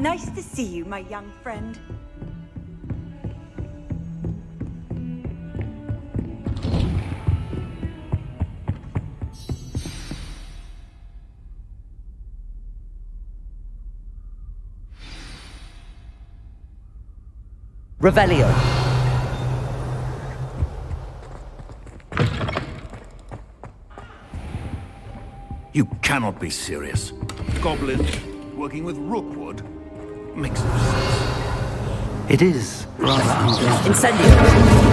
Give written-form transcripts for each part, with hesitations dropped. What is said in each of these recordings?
Nice to see you, my young friend. Revelio. You cannot be serious. Goblins working with Rookwood makes no sense. It is rather undead. Incendio.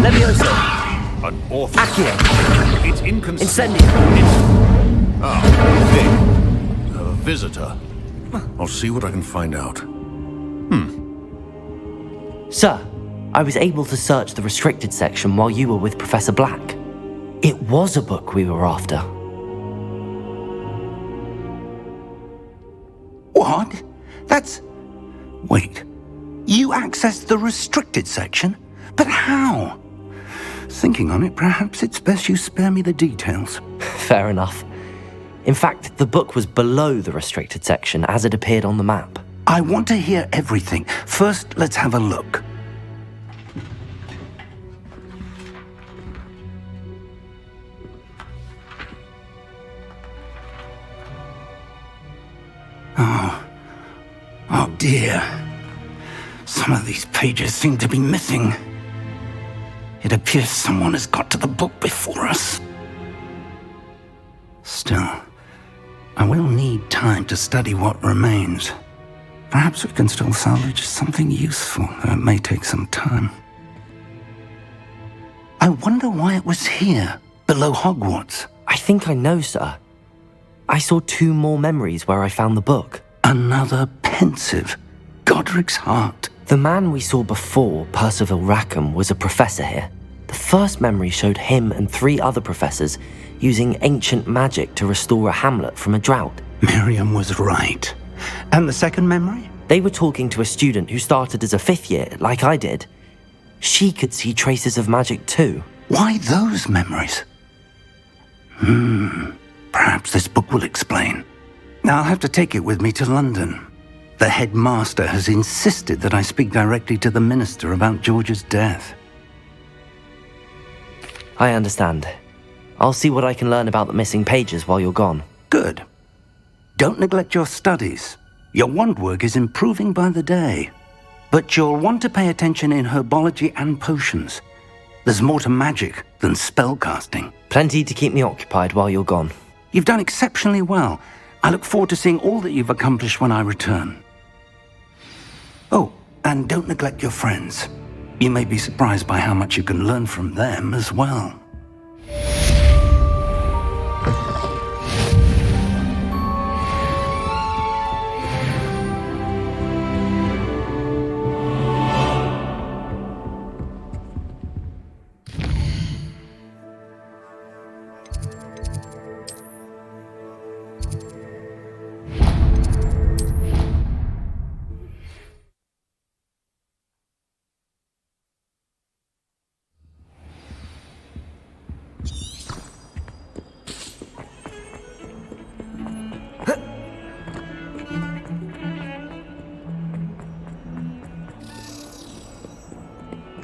Levioso. An author. Accio. It's inconsistent. Incendio. Big. A visitor. I'll see what I can find out. Sir, I was able to search the restricted section while you were with Professor Black. It was a book we were after. What? That's... Wait. You accessed the restricted section? But how? Thinking on it, perhaps it's best you spare me the details. Fair enough. In fact, the book was below the restricted section as it appeared on the map. I want to hear everything. First, let's have a look. Oh dear. Some of these pages seem to be missing. It appears someone has got to the book before us. Still, I will need time to study what remains. Perhaps we can still salvage something useful, though it may take some time. I wonder why it was here, below Hogwarts. I think I know, sir. I saw 2 more memories where I found the book. Another pensive. Godric's heart. The man we saw before, Percival Rackham, was a professor here. The first memory showed him and 3 other professors using ancient magic to restore a hamlet from a drought. Miriam was right. And the second memory? They were talking to a student who started as a 5th year, like I did. She could see traces of magic too. Why those memories? Perhaps this book will explain. I'll have to take it with me to London. The headmaster has insisted that I speak directly to the minister about George's death. I understand. I'll see what I can learn about the missing pages while you're gone. Good. Don't neglect your studies. Your wand work is improving by the day. But you'll want to pay attention in herbology and potions. There's more to magic than spellcasting. Plenty to keep me occupied while you're gone. You've done exceptionally well. I look forward to seeing all that you've accomplished when I return. Oh, and don't neglect your friends. You may be surprised by how much you can learn from them as well.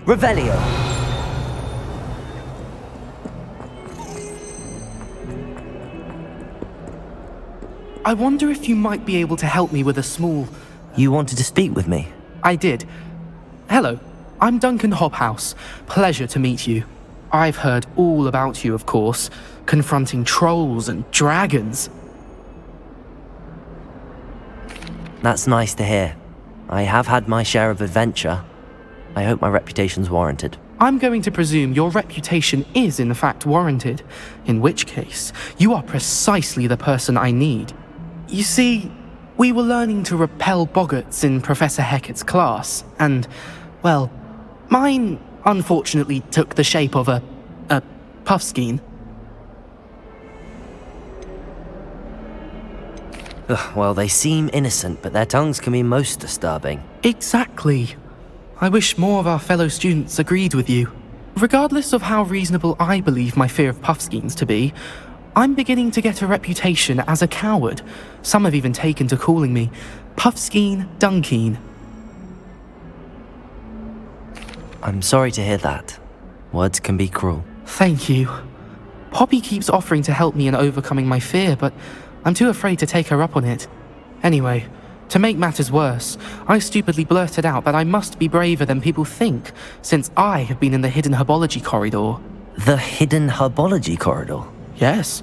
Revelio. I wonder if you might be able to help me with a small... You wanted to speak with me? I did. Hello, I'm Duncan Hobhouse. Pleasure to meet you. I've heard all about you, of course, confronting trolls and dragons. That's nice to hear. I have had my share of adventure. I hope my reputation's warranted. I'm going to presume your reputation is in fact warranted, in which case, you are precisely the person I need. You see, we were learning to repel boggarts in Professor Hecat's class, and, well, mine unfortunately took the shape of a puffskein. Well, they seem innocent, but their tongues can be most disturbing. Exactly. I wish more of our fellow students agreed with you. Regardless of how reasonable I believe my fear of puffskeins to be, I'm beginning to get a reputation as a coward. Some have even taken to calling me Puffskein Dunkeen. I'm sorry to hear that. Words can be cruel. Thank you. Poppy keeps offering to help me in overcoming my fear, but I'm too afraid to take her up on it. Anyway, to make matters worse, I stupidly blurted out that I must be braver than people think, since I have been in the hidden herbology corridor. The hidden herbology corridor? Yes.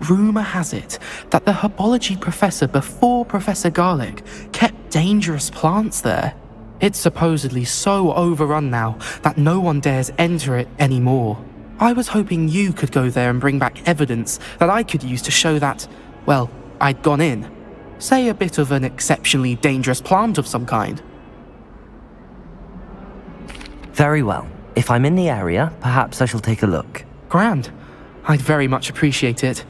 Rumour has it that the herbology professor before Professor Garlic kept dangerous plants there. It's supposedly so overrun now that no one dares enter it anymore. I was hoping you could go there and bring back evidence that I could use to show that, well, I'd gone in. Say a bit of an exceptionally dangerous plant of some kind. Very well. If I'm in the area, perhaps I shall take a look. Grand. I'd very much appreciate it.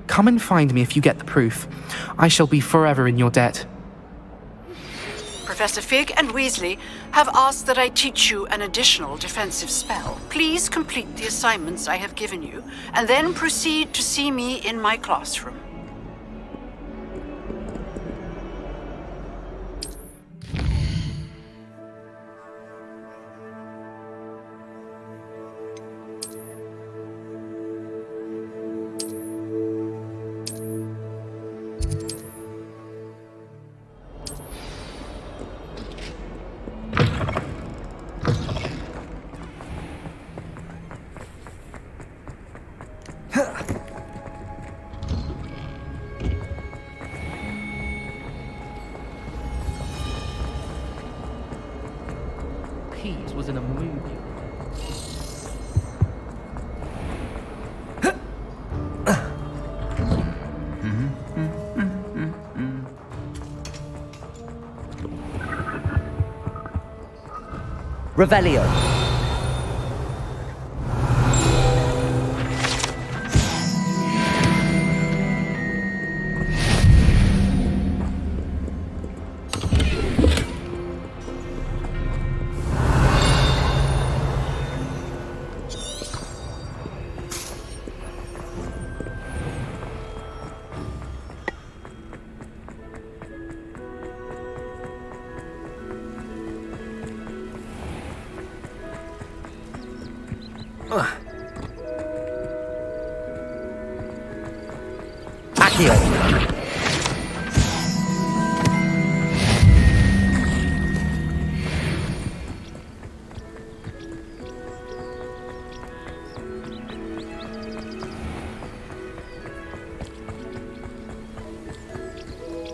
Come and find me if you get the proof. I shall be forever in your debt. Professor Fig and Weasley have asked that I teach you an additional defensive spell. Please complete the assignments I have given you, and then proceed to see me in my classroom. Pete was in a movie. Revelio.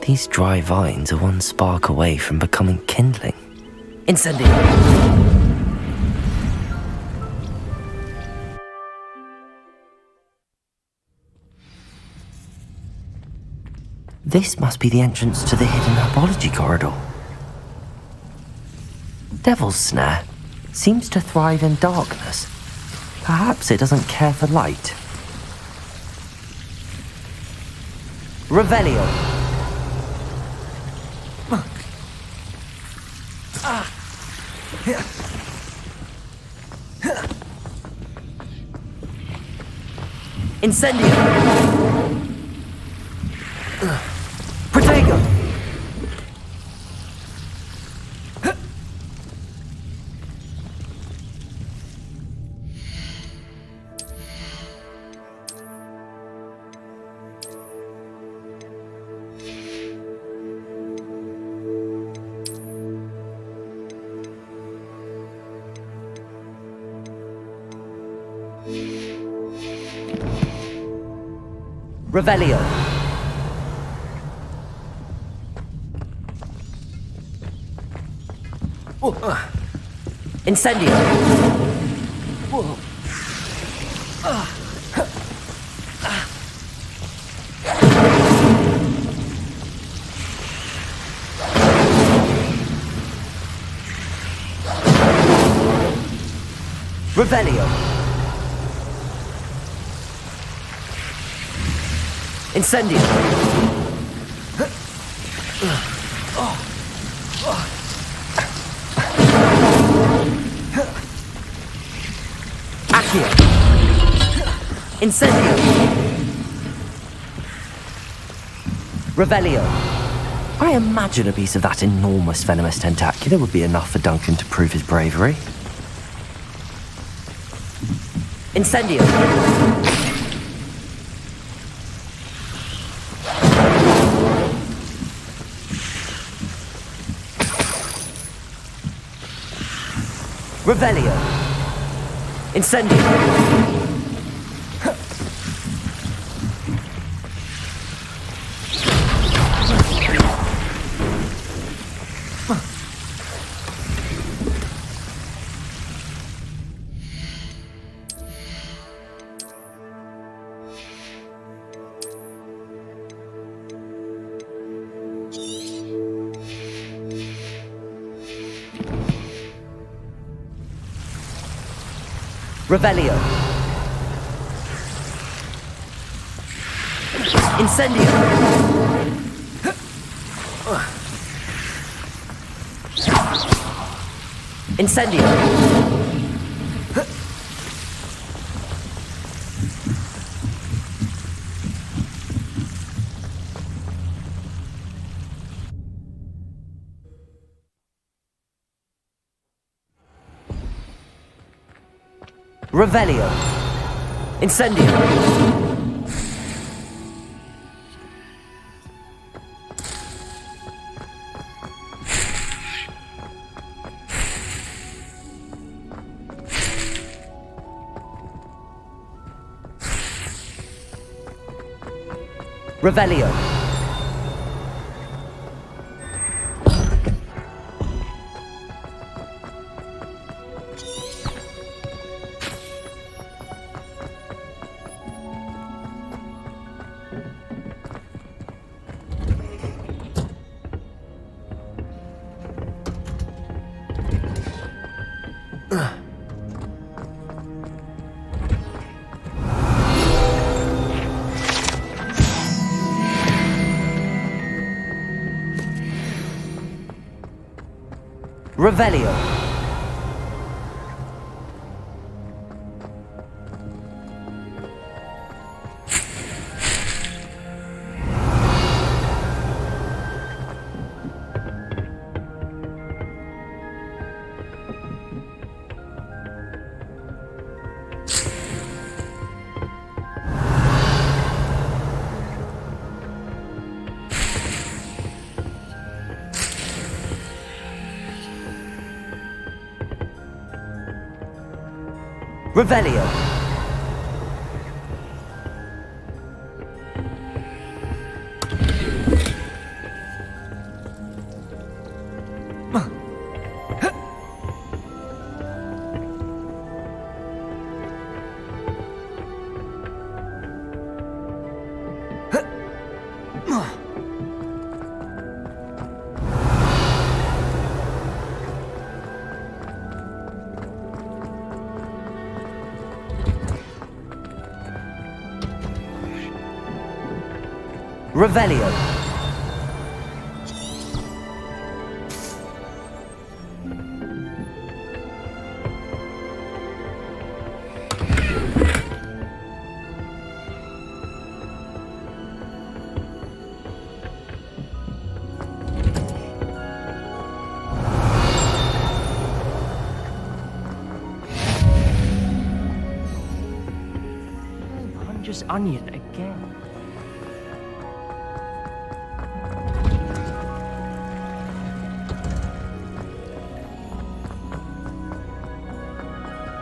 These dry vines are one spark away from becoming kindling. Incendio! This must be the entrance to the hidden herbology corridor. Devil's Snare seems to thrive in darkness. Perhaps it doesn't care for light. Revelio. Incendio. Protego. Revelio. Incendio. Revelio. Incendio. Accio. Incendio. Revelio. I imagine a piece of that enormous venomous tentacula would be enough for Duncan to prove his bravery. Incendio. Revelio. Incendio. Revelio. Incendio. Incendio. Revelio. Incendio. Revelio. Revelio. Revelio. Revelio. Hunter's onion again.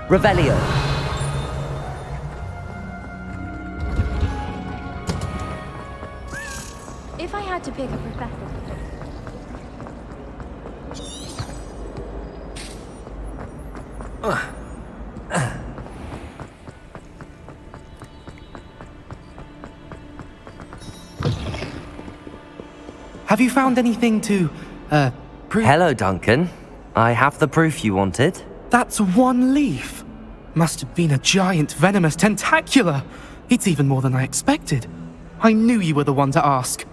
Revelio. If I had to pick a professor. Have you found anything to, prove? Hello, Duncan. I have the proof you wanted. That's one leaf. Must have been a giant venomous tentacula. It's even more than I expected. I knew you were the one to ask.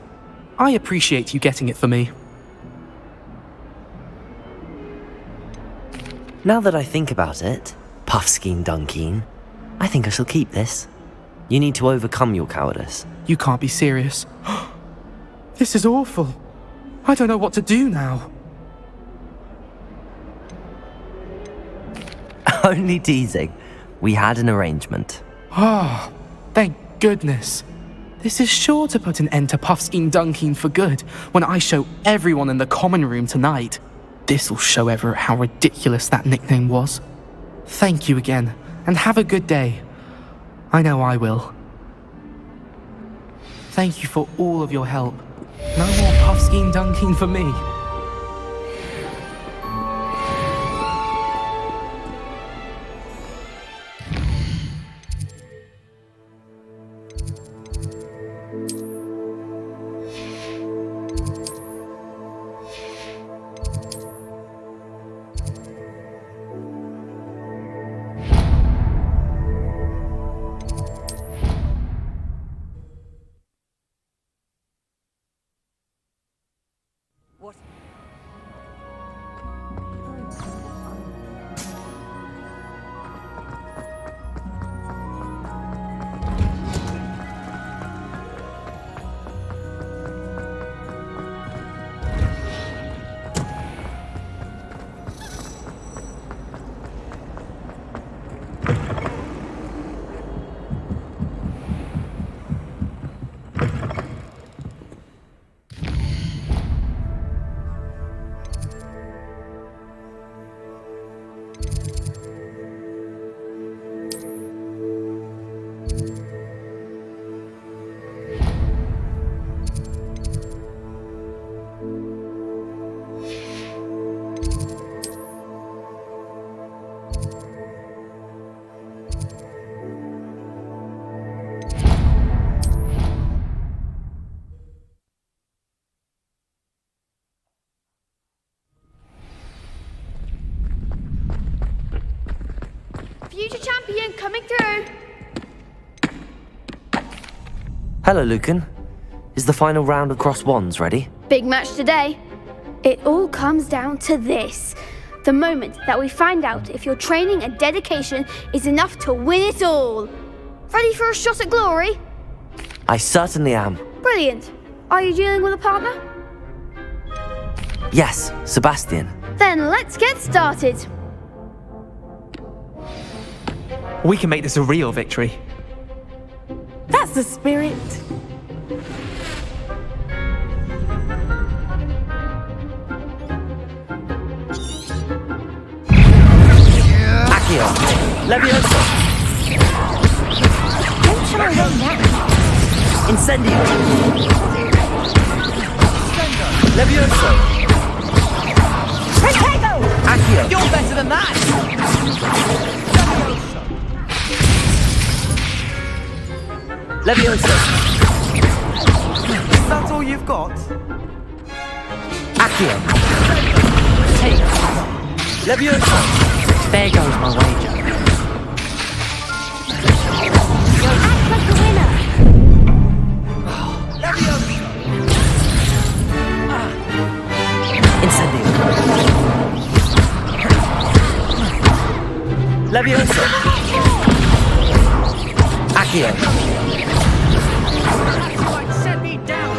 I appreciate you getting it for me. Now that I think about it, Puffskein Dunkeen, I think I shall keep this. You need to overcome your cowardice. You can't be serious. This is awful. I don't know what to do now. Only teasing. We had an arrangement. Ah, thank goodness. This is sure to put an end to Puffskein Dunking for good when I show everyone in the common room tonight. This'll show Everett how ridiculous that nickname was. Thank you again, and have a good day. I know I will. Thank you for all of your help. No more Puffskein Dunking for me. Future champion coming through. Hello, Lucan. Is the final round of Cross Wands ready? Big match today. It all comes down to this. The moment that we find out if your training and dedication is enough to win it all. Ready for a shot at glory? I certainly am. Brilliant. Are you dealing with a partner? Yes, Sebastian. Then let's get started. We can make this a real victory. That's the spirit. Accio! Leviosa! Don't try right now. Incendio! Leviosa! Protego! Accio! You're better than that. Leviosa! That's all you've got? Accio! Take! Leviosa! There goes my wager. You act like a winner. Incendio! Leviosa! Accio! Set me down.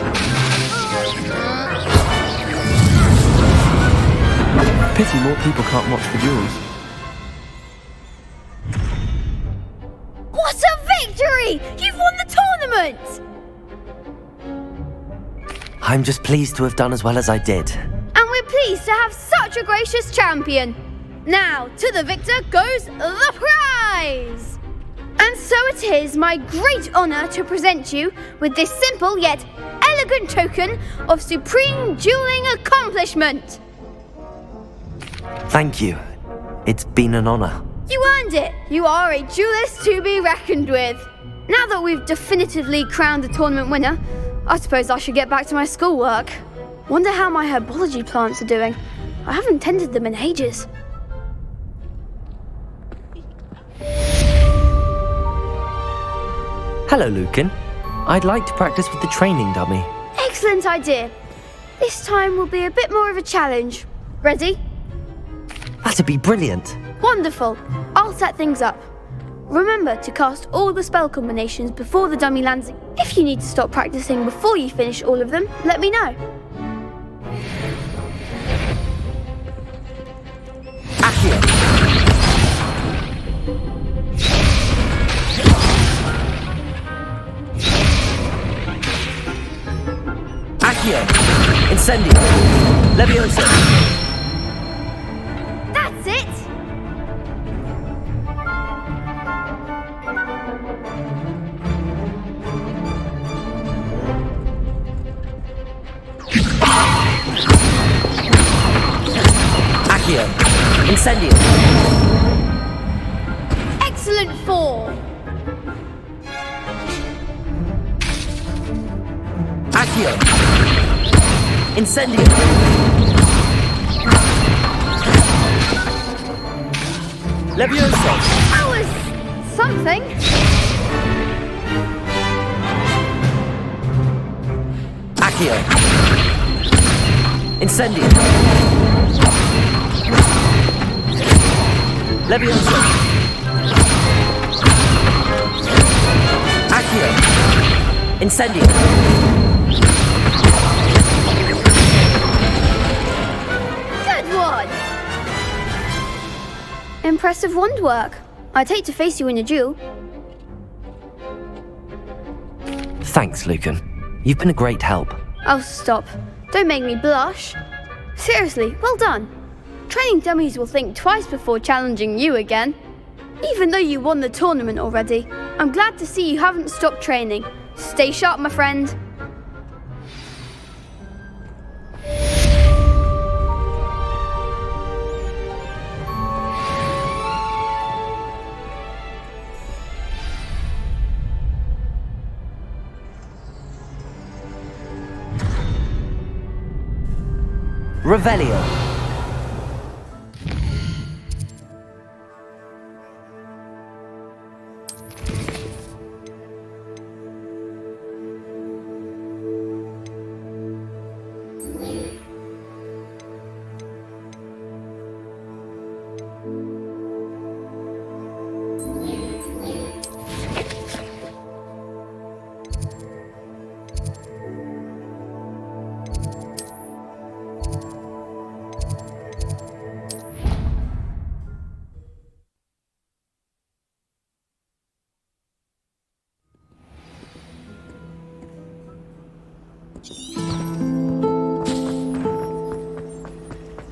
Pity more people can't watch the duels. What a victory! You've won the tournament! I'm just pleased to have done as well as I did. And we're pleased to have such a gracious champion. Now, to the victor goes the prize! And so it is my great honour to present you with this simple yet elegant token of supreme dueling accomplishment. Thank you. It's been an honour. You earned it. You are a duelist to be reckoned with. Now that we've definitively crowned the tournament winner, I suppose I should get back to my schoolwork. Wonder how my herbology plants are doing. I haven't tended them in ages. Hello, Lucan. I'd like to practice with the training dummy. Excellent idea. This time will be a bit more of a challenge. Ready? That'd be brilliant. Wonderful. I'll set things up. Remember to cast all the spell combinations before the dummy lands. If you need to stop practicing before you finish all of them, let me know. Accio. Accio. Incendio. Leviosa. That's it! Accio. Incendio. Excellent form! Accio. Incendio. Leviosa. That was something. Accio. Incendio. Leviosa. Accio. Incendio. Good one! Impressive wand work. I'd hate to face you in a duel. Thanks, Lucan. You've been a great help. Oh, stop. Don't make me blush. Seriously, well done. Training dummies will think twice before challenging you again. Even though you won the tournament already, I'm glad to see you haven't stopped training. Stay sharp, my friend. Revelio.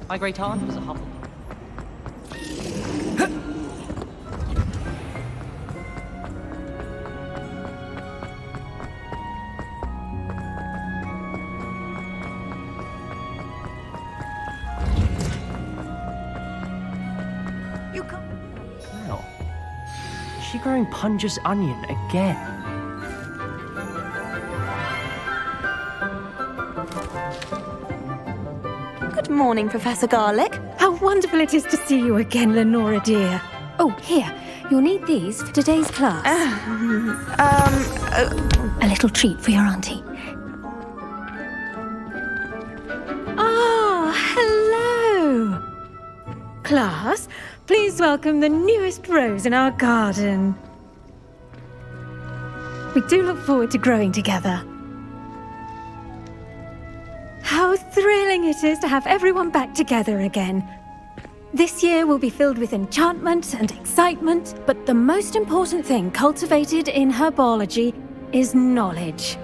My great aunt was a Hufflepuff. You come. Well, is she growing Punja's onion again? Good morning, Professor Garlick. How wonderful it is to see you again, Lenora dear. Oh, here, you'll need these for today's class. A little treat for your auntie. Ah, hello. Class, please welcome the newest rose in our garden. We do look forward to growing together. How thrilling it is to have everyone back together again. This year will be filled with enchantment and excitement, but the most important thing cultivated in herbology is knowledge.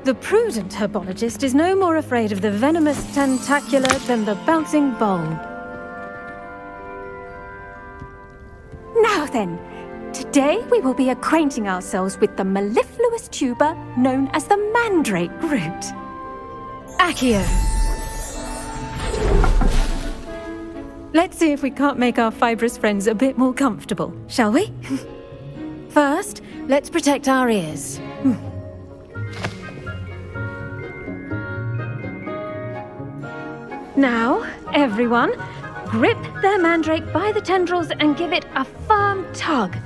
The prudent herbologist is no more afraid of the venomous tentacular than the bouncing bulb. Now then, today we will be acquainting ourselves with the mellifluous tuber known as the mandrake root. Accio. Let's see if we can't make our fibrous friends a bit more comfortable, shall we? First, let's protect our ears. Now, everyone, grip their mandrake by the tendrils and give it a firm tug.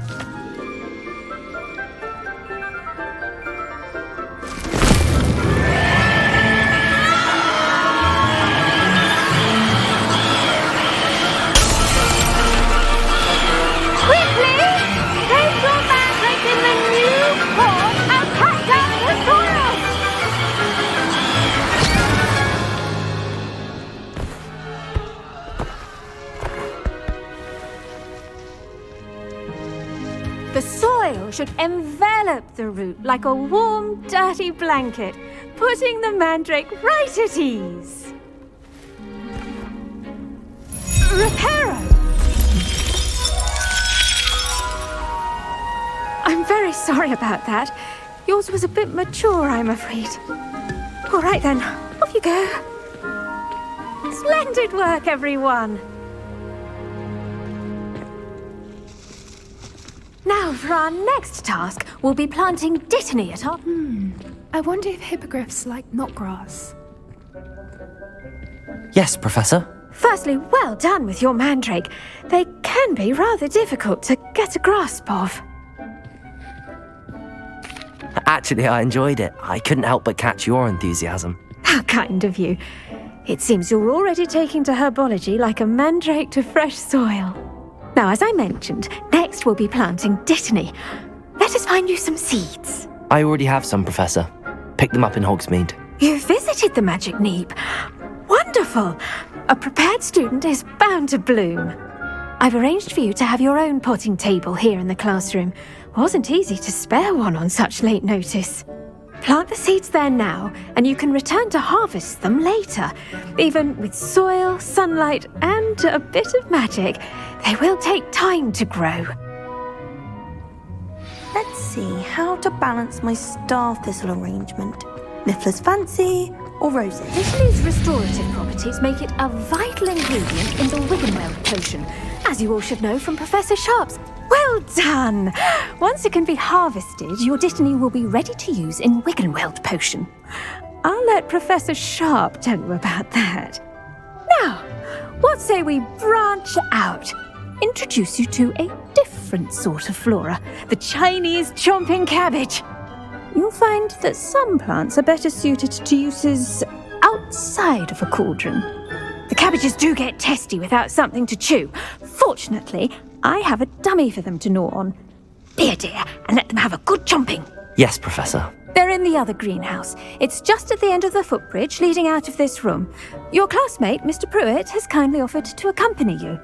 Quickly! Stay should envelop the root like a warm, dirty blanket, putting the mandrake right at ease. Reparo! I'm very sorry about that. Yours was a bit mature, I'm afraid. All right then, off you go. Splendid work, everyone. Now, for our next task, we'll be planting dittany at our... I wonder if hippogriffs like knotgrass. Yes, Professor. Firstly, well done with your mandrake. They can be rather difficult to get a grasp of. Actually, I enjoyed it. I couldn't help but catch your enthusiasm. How kind of you. It seems you're already taking to herbology like a mandrake to fresh soil. Now, as I mentioned, next we'll be planting dittany. Let us find you some seeds. I already have some, Professor. Picked them up in Hogsmeade. You visited the Magic Neep. Wonderful! A prepared student is bound to bloom. I've arranged for you to have your own potting table here in the classroom. Wasn't easy to spare one on such late notice. Plant the seeds there now, and you can return to harvest them later. Even with soil, sunlight, and a bit of magic, they will take time to grow. Let's see how to balance my star thistle arrangement. Miffler's Fancy or Roses? Dittany's restorative properties make it a vital ingredient in the Wiggenweld potion, as you all should know from Professor Sharp's. Well done! Once it can be harvested, your dittany will be ready to use in Wiggenweld potion. I'll let Professor Sharp tell you about that. Now, what say we branch out? Introduce you to a different sort of flora, the Chinese chomping cabbage. You'll find that some plants are better suited to uses outside of a cauldron. The cabbages do get testy without something to chew. Fortunately, I have a dummy for them to gnaw on. Be a dear and let them have a good chomping. Yes, Professor. They're in the other greenhouse. It's just at the end of the footbridge leading out of this room. Your classmate, Mr. Pruitt, has kindly offered to accompany you.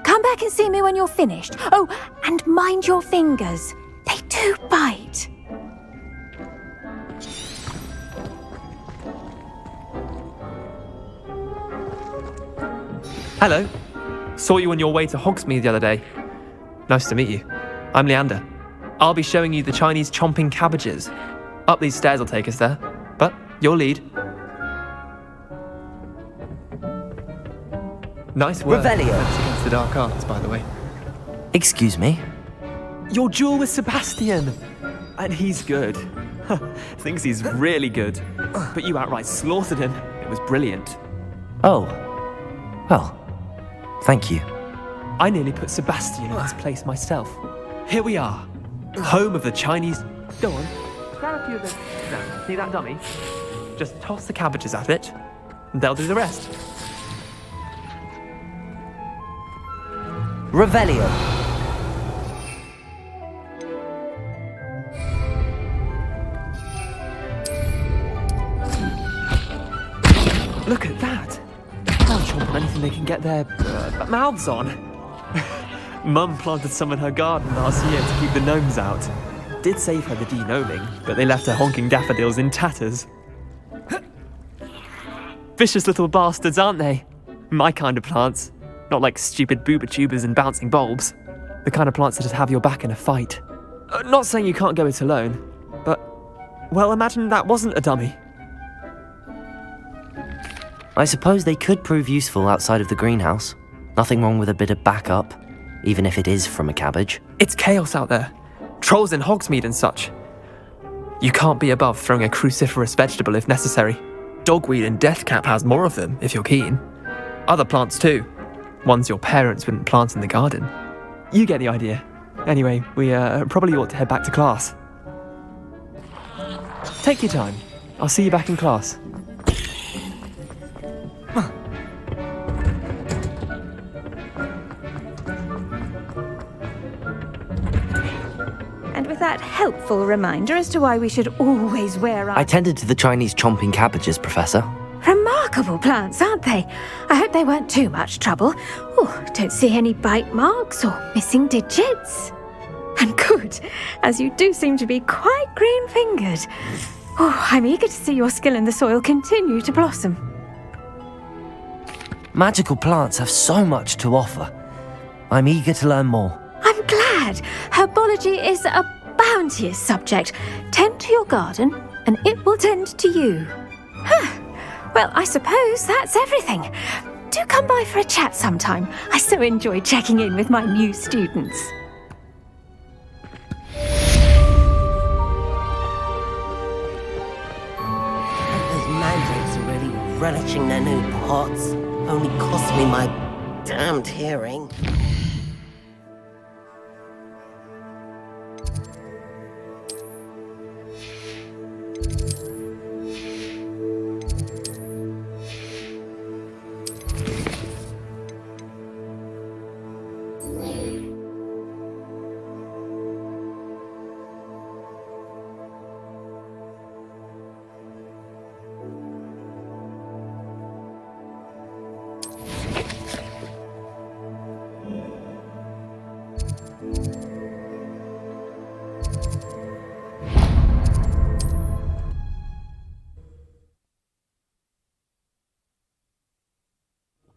Come back and see me when you're finished. Oh, and mind your fingers. They do bite. Hello. Saw you on your way to Hogsmeade the other day. Nice to meet you. I'm Leander. I'll be showing you the Chinese chomping cabbages. Up these stairs will take us there, but your lead. Nice work. Revelio. Defense against the dark arts, by the way. Excuse me? Your duel with Sebastian. And he's good. Thinks he's really good. But you outright slaughtered him. It was brilliant. Oh. Well, thank you. I nearly put Sebastian in his place myself. Here we are. Home of the Chinese... Go on. Grab a few of them. Now, see that dummy? Just toss the cabbages at it, and they'll do the rest. Revelio. Look at that. They'll chomp on anything they can get their mouths on. Mum planted some in her garden last year to keep the gnomes out. Did save her the de-gnoming, but they left her honking daffodils in tatters. Vicious little bastards, aren't they? My kind of plants. Not like stupid booba tubers and bouncing bulbs. The kind of plants that just have your back in a fight. Not saying you can't go it alone, but... well, imagine that wasn't a dummy. I suppose they could prove useful outside of the greenhouse. Nothing wrong with a bit of backup, even if it is from a cabbage. It's chaos out there. Trolls in Hogsmeade and such. You can't be above throwing a cruciferous vegetable if necessary. Dogweed and deathcap has more of them, if you're keen. Other plants too. Ones your parents wouldn't plant in the garden. You get the idea. Anyway, we probably ought to head back to class. Take your time. I'll see you back in class. And with that helpful reminder as to why we should always wear our... I tended to the Chinese chomping cabbages, Professor. Remarkable plants, aren't they? I hope they weren't too much trouble. Oh, don't see any bite marks or missing digits. And good, as you do seem to be quite green-fingered. Oh, I'm eager to see your skill in the soil continue to blossom. Magical plants have so much to offer. I'm eager to learn more. I'm glad. Herbology is a bounteous subject. Tend to your garden, and it will tend to you. Well, I suppose that's everything. Do come by for a chat sometime. I so enjoy checking in with my new students. Those mandrakes are really relishing their new pots. Only cost me my damned hearing.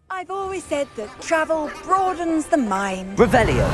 I've always said that travel broadens the mind. Revelio.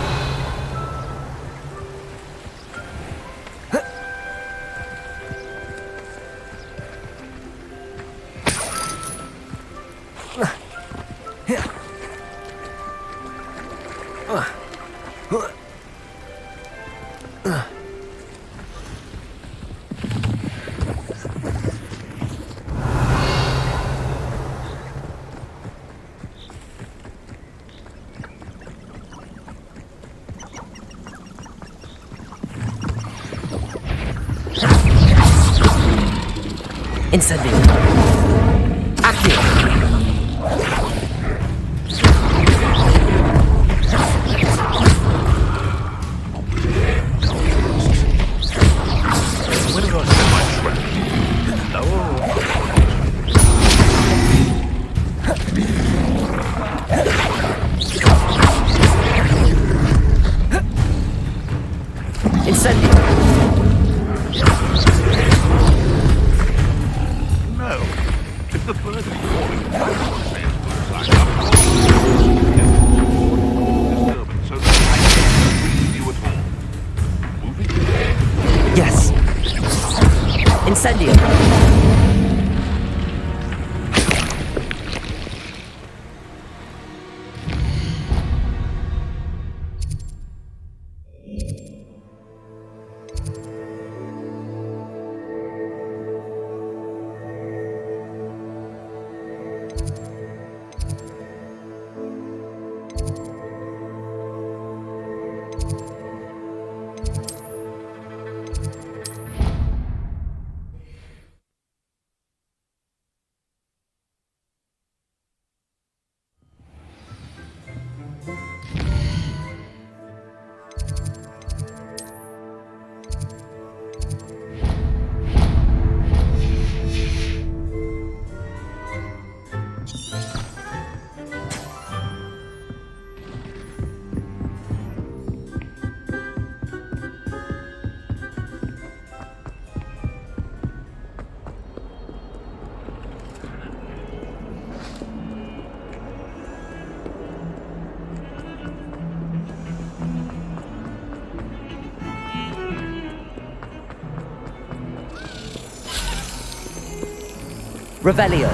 Incendio. Accio. When did I set my trap? No. Incendio. If the bird is calling, disturbance so that I can't read you at all. Moving? Yes. Incendio. Revelio.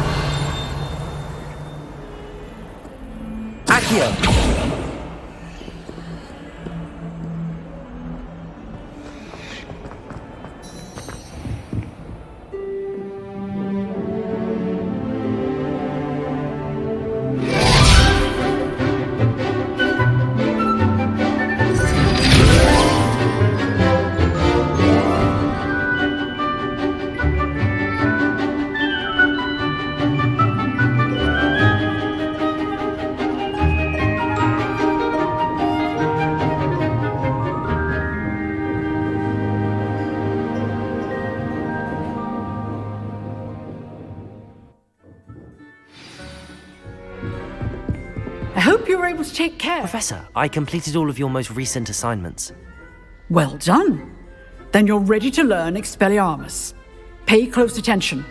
Accio. I hope you were able to take care. Professor, I completed all of your most recent assignments. Well done. Then you're ready to learn Expelliarmus. Pay close attention.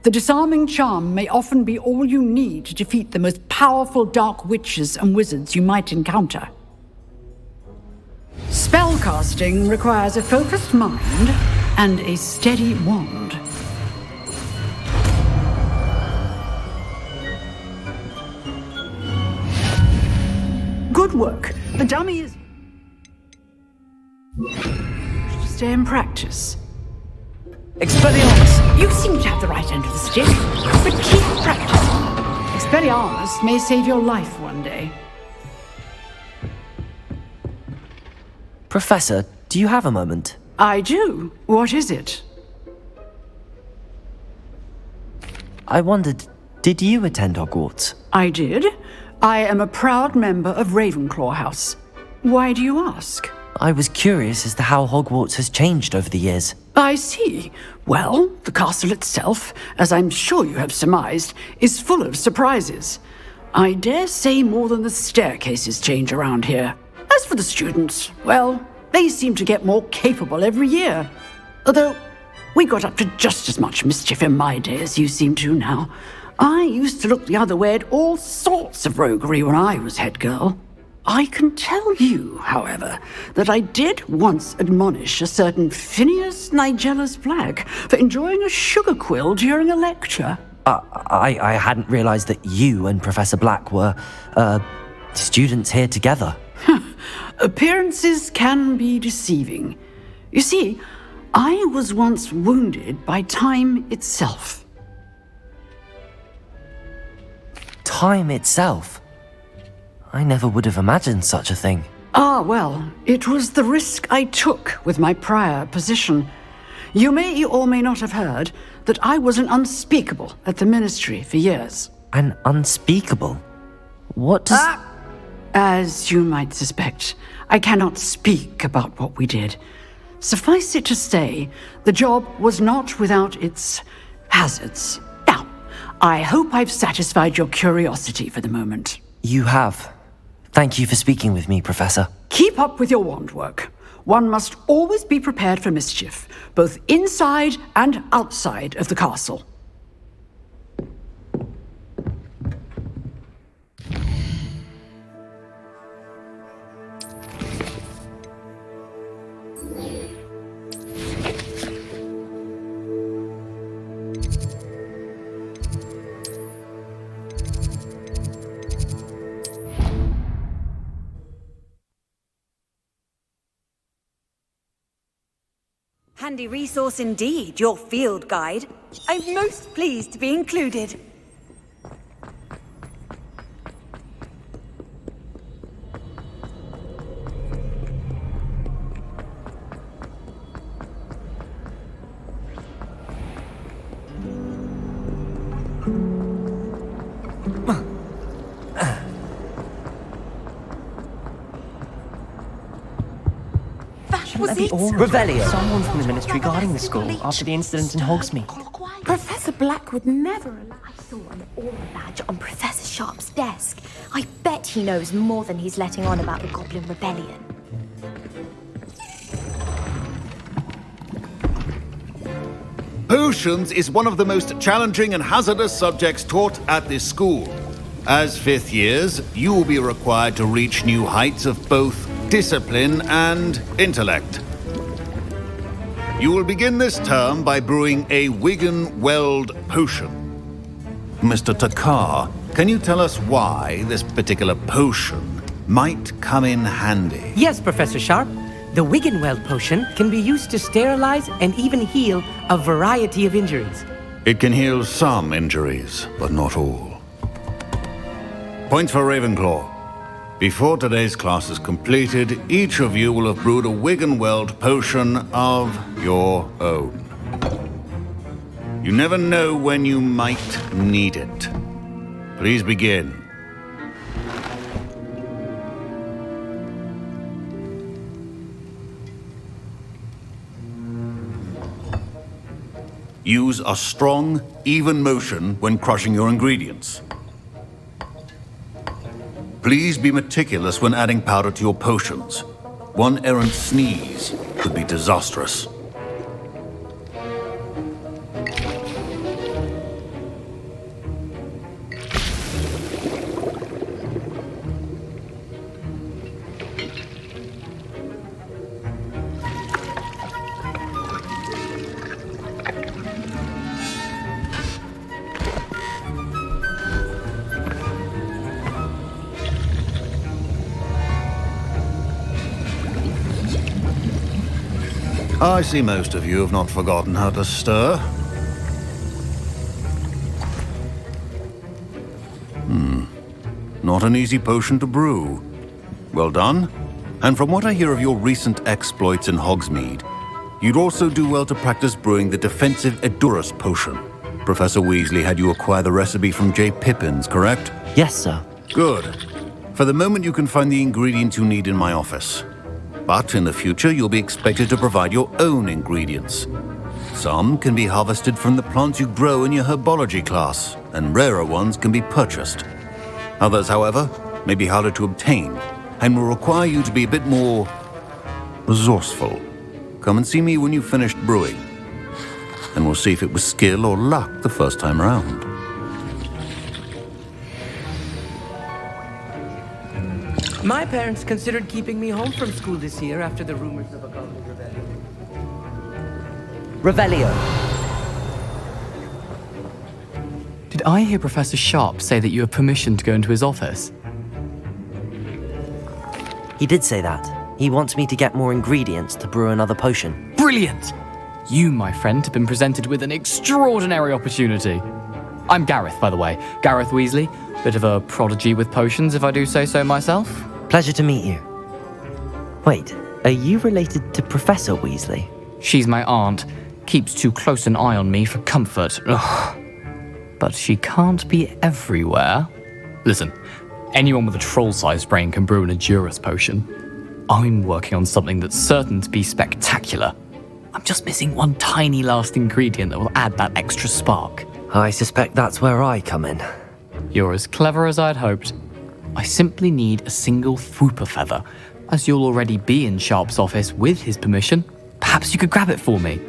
The disarming charm may often be all you need to defeat the most powerful dark witches and wizards you might encounter. Spellcasting requires a focused mind and a steady wand. Good work. The dummy is... Stay in practice. Expelliarmus! You seem to have the right end of the stick, but keep practicing. Expelliarmus may save your life one day. Professor, do you have a moment? I do. What is it? I wondered, did you attend Hogwarts? I did. I am a proud member of Ravenclaw House. Why do you ask? I was curious as to how Hogwarts has changed over the years. I see. Well, the castle itself, as I'm sure you have surmised, is full of surprises. I dare say more than the staircases change around here. As for the students, well, they seem to get more capable every year. Although, we got up to just as much mischief in my day as you seem to now. I used to look the other way at all sorts of roguery when I was head girl. I can tell you, however, that I did once admonish a certain Phineas Nigella's Black for enjoying a sugar quill during a lecture. I hadn't realized that you and Professor Black were, students here together. Appearances can be deceiving. You see, I was once wounded by time itself. Time itself? I never would have imagined such a thing. Ah, well, it was the risk I took with my prior position. You may or may not have heard that I was an unspeakable at the Ministry for years. An unspeakable? What does... As you might suspect, I cannot speak about what we did. Suffice it to say, the job was not without its hazards. Now, I hope I've satisfied your curiosity for the moment. You have. Thank you for speaking with me, Professor. Keep up with your wand work. One must always be prepared for mischief, both inside and outside of the castle. Handy resource indeed, your field guide. I'm most pleased to be included. Revelio. Someone from the Ministry guarding the school after the incident in Hogsmeade. Professor Black would never allow... I saw an aura badge on Professor Sharp's desk. I bet he knows more than he's letting on about the Goblin Rebellion. Potions is one of the most challenging and hazardous subjects taught at this school. As fifth years, you will be required to reach new heights of both discipline and intellect. You will begin this term by brewing a Wigan-Weld potion. Mr. Takar, can you tell us why this particular potion might come in handy? Yes, Professor Sharp. The Wigan-Weld potion can be used to sterilize and even heal a variety of injuries. It can heal some injuries, but not all. Points for Ravenclaw. Before today's class is completed, each of you will have brewed a Wigan-Weld potion of your own. You never know when you might need it. Please begin. Use a strong, even motion when crushing your ingredients. Please be meticulous when adding powder to your potions. One errant sneeze could be disastrous. I see most of you have not forgotten how to stir. Not an easy potion to brew. Well done. And from what I hear of your recent exploits in Hogsmeade, you'd also do well to practice brewing the defensive Edurus potion. Professor Weasley had you acquire the recipe from J. Pippin's, correct? Yes, sir. Good. For the moment, you can find the ingredients you need in my office. But in the future, you'll be expected to provide your own ingredients. Some can be harvested from the plants you grow in your herbology class, and rarer ones can be purchased. Others, however, may be harder to obtain, and will require you to be a bit more resourceful. Come and see me when you've finished brewing, and we'll see if it was skill or luck the first time around. My parents considered keeping me home from school this year after the rumors of a Goblin Rebellion. Revelio. Did I hear Professor Sharp say that you have permission to go into his office? He did say that. He wants me to get more ingredients to brew another potion. Brilliant! You, my friend, have been presented with an extraordinary opportunity. I'm Gareth, by the way. Gareth Weasley. Bit of a prodigy with potions, if I do say so myself. Pleasure to meet you. Wait, are you related to Professor Weasley? She's my aunt. Keeps too close an eye on me for comfort. Ugh. But she can't be everywhere. Listen, anyone with a troll-sized brain can brew an Edurus potion. I'm working on something that's certain to be spectacular. I'm just missing one tiny last ingredient that will add that extra spark. I suspect that's where I come in. You're as clever as I'd hoped. I simply need a single Fwooper feather. As you'll already be in Sharp's office with his permission, perhaps you could grab it for me.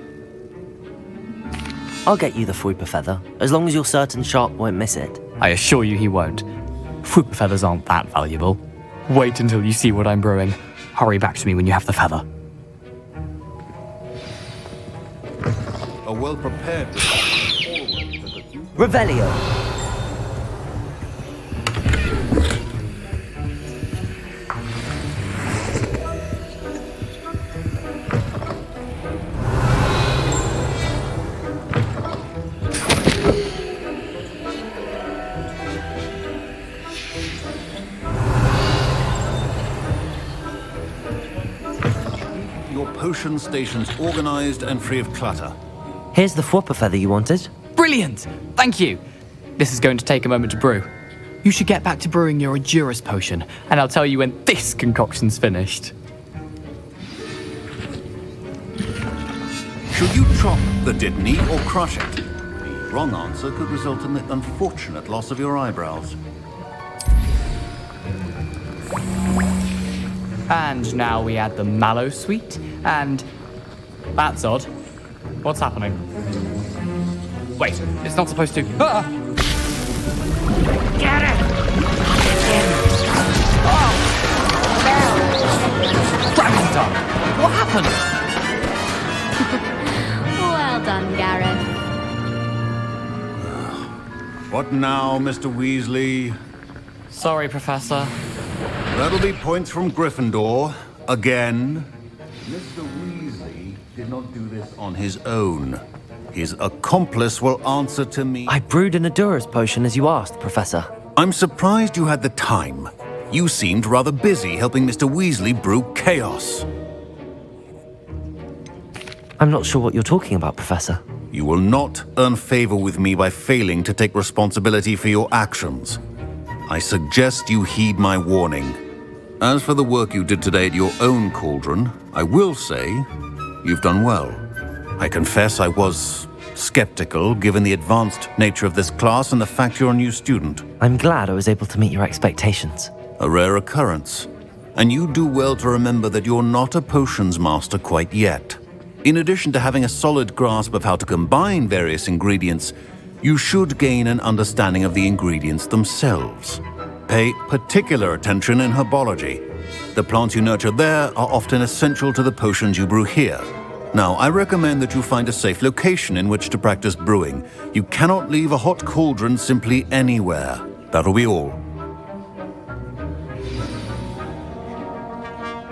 I'll get you the Fwooper feather, as long as you're certain Sharp won't miss it. I assure you he won't. Fwooper feathers aren't that valuable. Wait until you see what I'm brewing. Hurry back to me when you have the feather. A well-prepared Revelio. Your potion stations organized and free of clutter. Here's the Fwooper feather you wanted. Brilliant! Thank you. This is going to take a moment to brew. You should get back to brewing your Edurus potion, and I'll tell you when this concoction's finished. Should you chop the Dittany or crush it? The wrong answer could result in the unfortunate loss of your eyebrows. And now we add the mallow sweet, and... That's odd. What's happening? Wait, it's not supposed to... Ah! Get it! Dragon tongue! What happened? Well done, Gareth. What now, Mr. Weasley? Sorry, Professor. That'll be points from Gryffindor. Again. Mr. Weasley did not do this on his own. His accomplice will answer to me. I brewed an Edurus potion as you asked, Professor. I'm surprised you had the time. You seemed rather busy helping Mr. Weasley brew chaos. I'm not sure what you're talking about, Professor. You will not earn favor with me by failing to take responsibility for your actions. I suggest you heed my warning. As for the work you did today at your own cauldron, I will say you've done well. I confess I was skeptical given the advanced nature of this class and the fact you're a new student. I'm glad I was able to meet your expectations. A rare occurrence. and you do well to remember that you're not a potions master quite yet. In addition to having a solid grasp of how to combine various ingredients, you should gain an understanding of the ingredients themselves. Pay particular attention in herbology. The plants you nurture there are often essential to the potions you brew here. Now, I recommend that you find a safe location in which to practice brewing. You cannot leave a hot cauldron simply anywhere. That'll be all.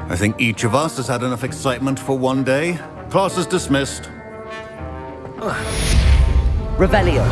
I think each of us has had enough excitement for one day. Class is dismissed. Revelio.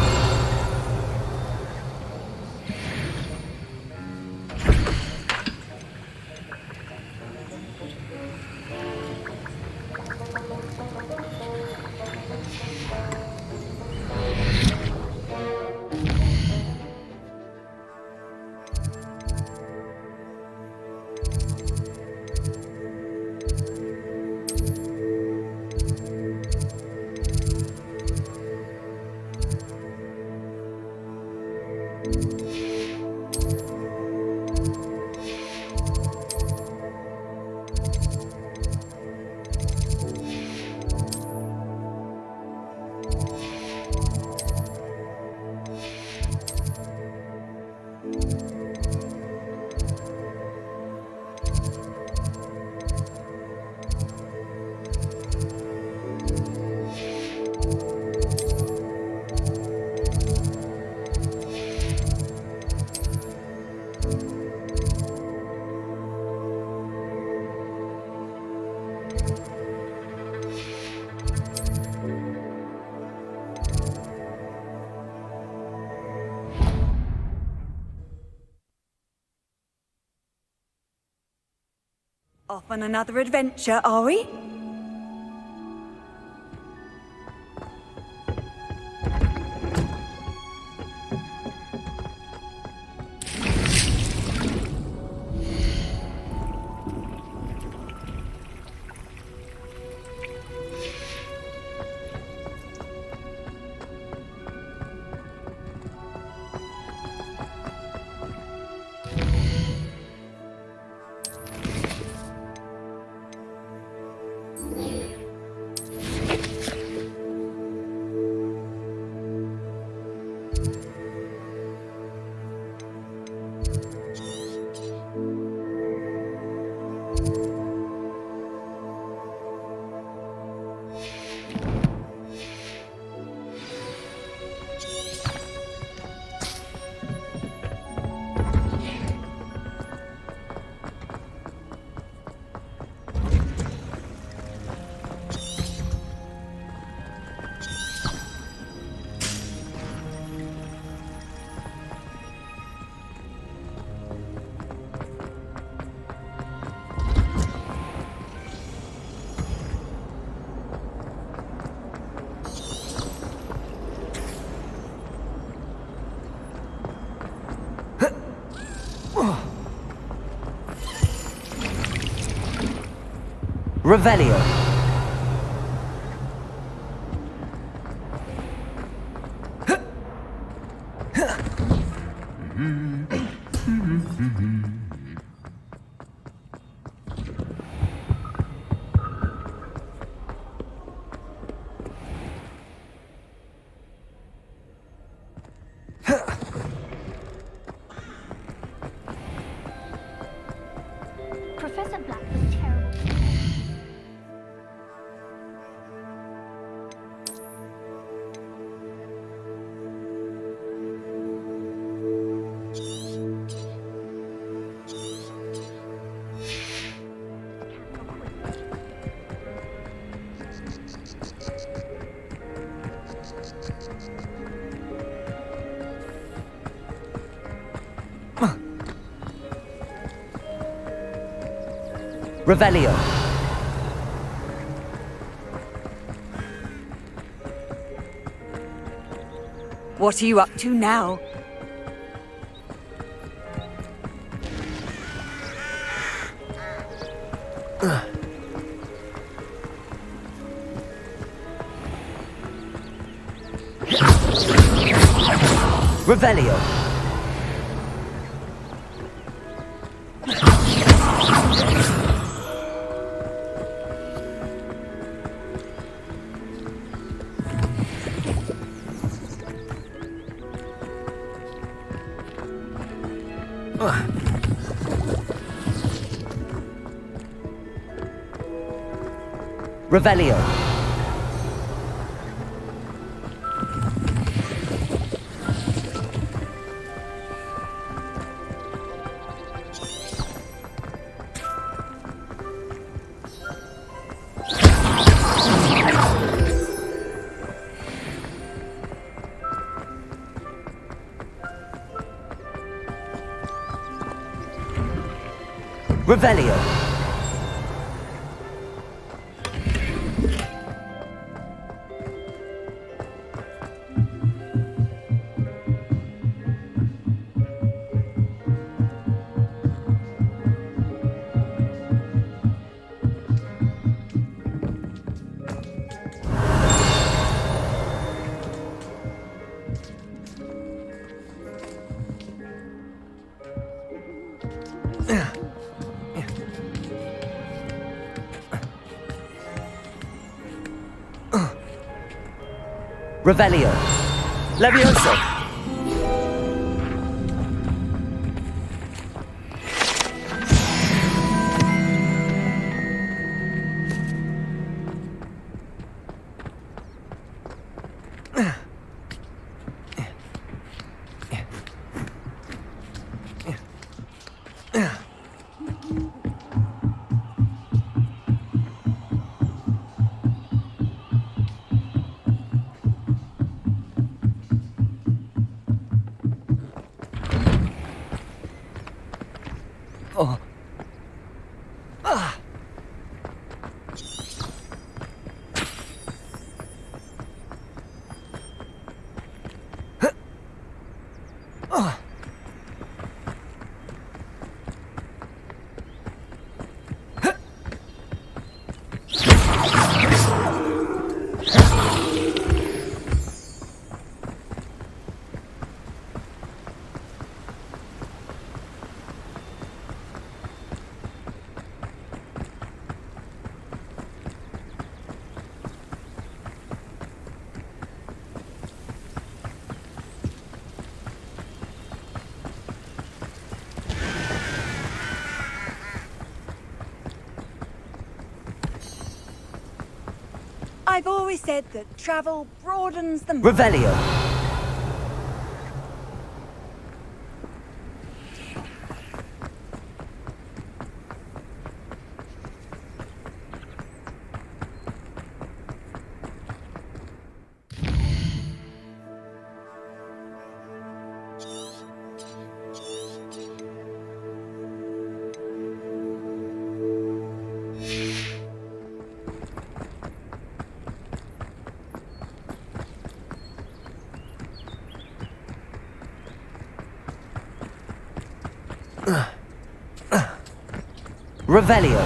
Off on another adventure, are we? Revelio. Professor Black was terrible. Revelio. What are you up to now? Revelio. Revelio. Revelio. Revelio. Levioso. I've always said that travel broadens the mind. Revelio. Revelio.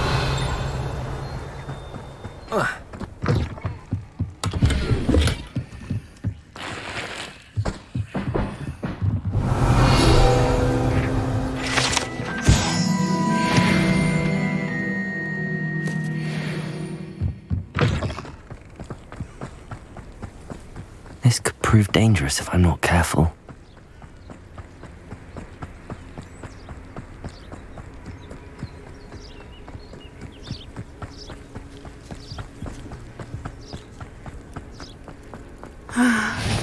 This could prove dangerous if I'm not careful.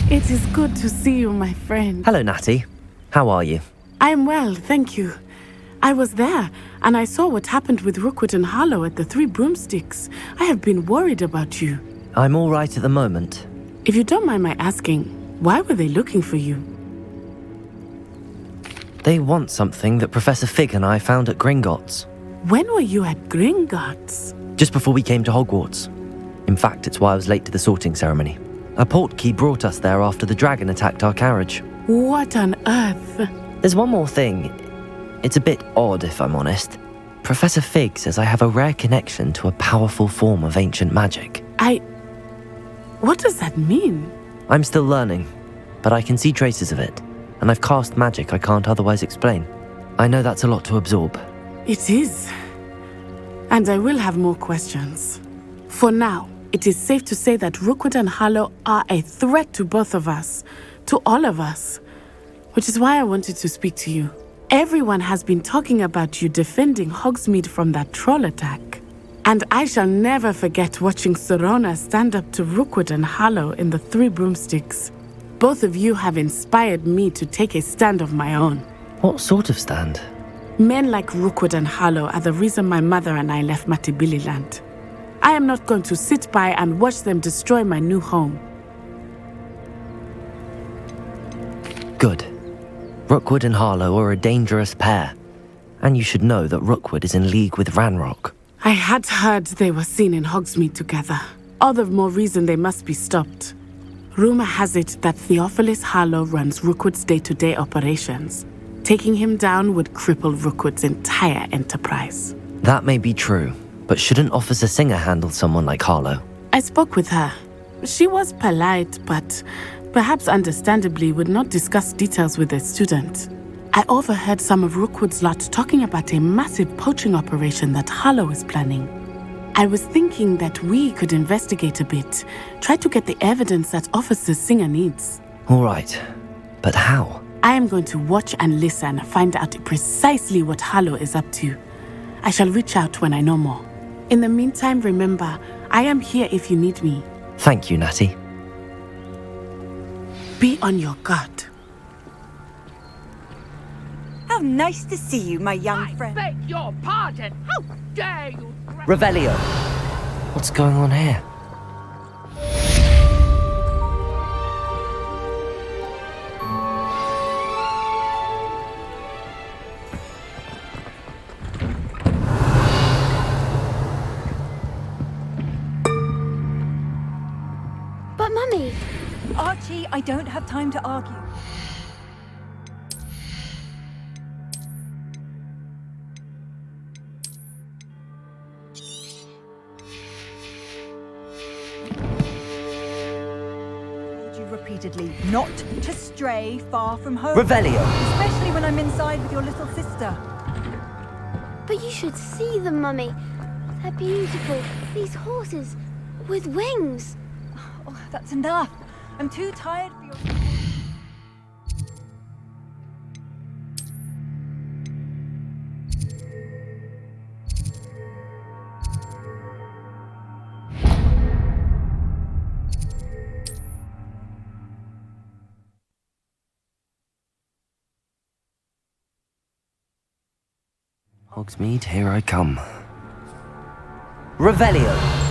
It is good to see you, my friend. Hello, Natty. How are you? I am well, thank you. I was there, and I saw what happened with Rookwood and Harlow at the Three Broomsticks. I have been worried about you. I'm all right at the moment. If you don't mind my asking, why were they looking for you? They want something that Professor Fig and I found at Gringotts. When were you at Gringotts? Just before we came to Hogwarts. In fact, it's why I was late to the sorting ceremony. A portkey brought us there after the dragon attacked our carriage. What on earth? There's one more thing. It's a bit odd, if I'm honest. Professor Fig says I have a rare connection to a powerful form of ancient magic. What does that mean? I'm still learning, but I can see traces of it, and I've cast magic I can't otherwise explain. I know that's a lot to absorb. It is. And I will have more questions. For now, it is safe to say that Rookwood and Harlow are a threat to both of us, to all of us, which is why I wanted to speak to you. Everyone has been talking about you defending Hogsmeade from that troll attack. And I shall never forget watching Sorona stand up to Rookwood and Harlow in the Three Broomsticks. Both of you have inspired me to take a stand of my own. What sort of stand? Men like Rookwood and Harlow are the reason my mother and I left Matibili land. I am not going to sit by and watch them destroy my new home. Good. Rookwood and Harlow are a dangerous pair. And you should know that Rookwood is in league with Ranrock. I had heard they were seen in Hogsmeade together. All the more reason they must be stopped. Rumor has it that Theophilus Harlow runs Rookwood's day-to-day operations. Taking him down would cripple Rookwood's entire enterprise. That may be true, but shouldn't Officer Singer handle someone like Harlow? I spoke with her. She was polite, but perhaps understandably would not discuss details with a student. I overheard some of Rookwood's lot talking about a massive poaching operation that Harlow is planning. I was thinking that we could investigate a bit, try to get the evidence that Officer Singer needs. All right, but how? I am going to watch and listen, find out precisely what Harlow is up to. I shall reach out when I know more. In the meantime, remember, I am here if you need me. Thank you, Natty. Be on your guard. How nice to see you, my young friend. I beg your pardon. How dare you? Revelio! What's going on here? But Mummy... Archie, I don't have time to argue. Repeatedly, not to stray far from home. Revelio! Especially when I'm inside with your little sister. But you should see them, Mummy. They're beautiful. These horses with wings. Oh, that's enough. I'm too tired for your... Hogsmeade, here I come. Revelio!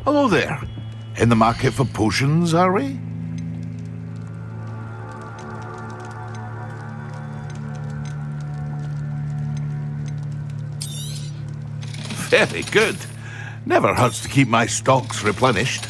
Hello there. In the market for potions, are we? Very good. Never hurts to keep my stocks replenished.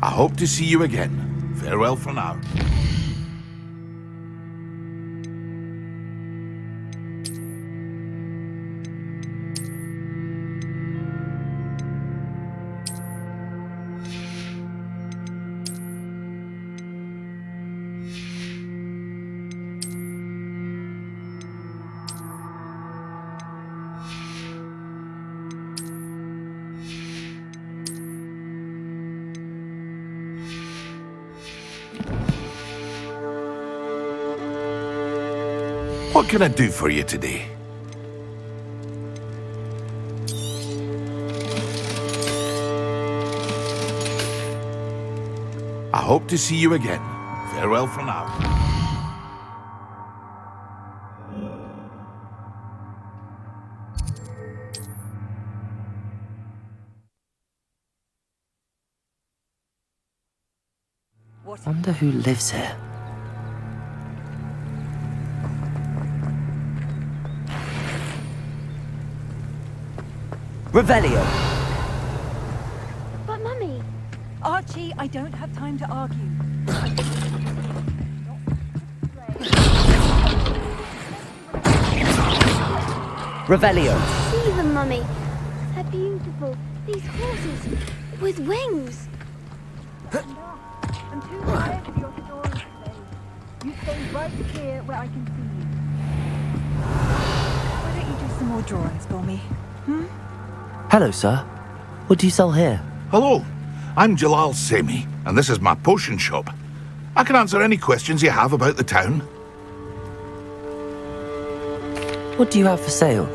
I hope to see you again. Farewell for now. What can I do for you today? hope to see you again. Farewell for now. Wonder who lives here. Revelio! But Mummy... Archie, I don't have time to argue. Revelio! See them, Mummy. They're beautiful. These horses with wings. I'm too tired for your story today. You stay right here where I can see you. Why don't you do some more drawings for me? Hello, sir. What do you sell here? Hello, I'm Jalal Semi, and this is my potion shop. I can answer any questions you have about the town. What do you have for sale?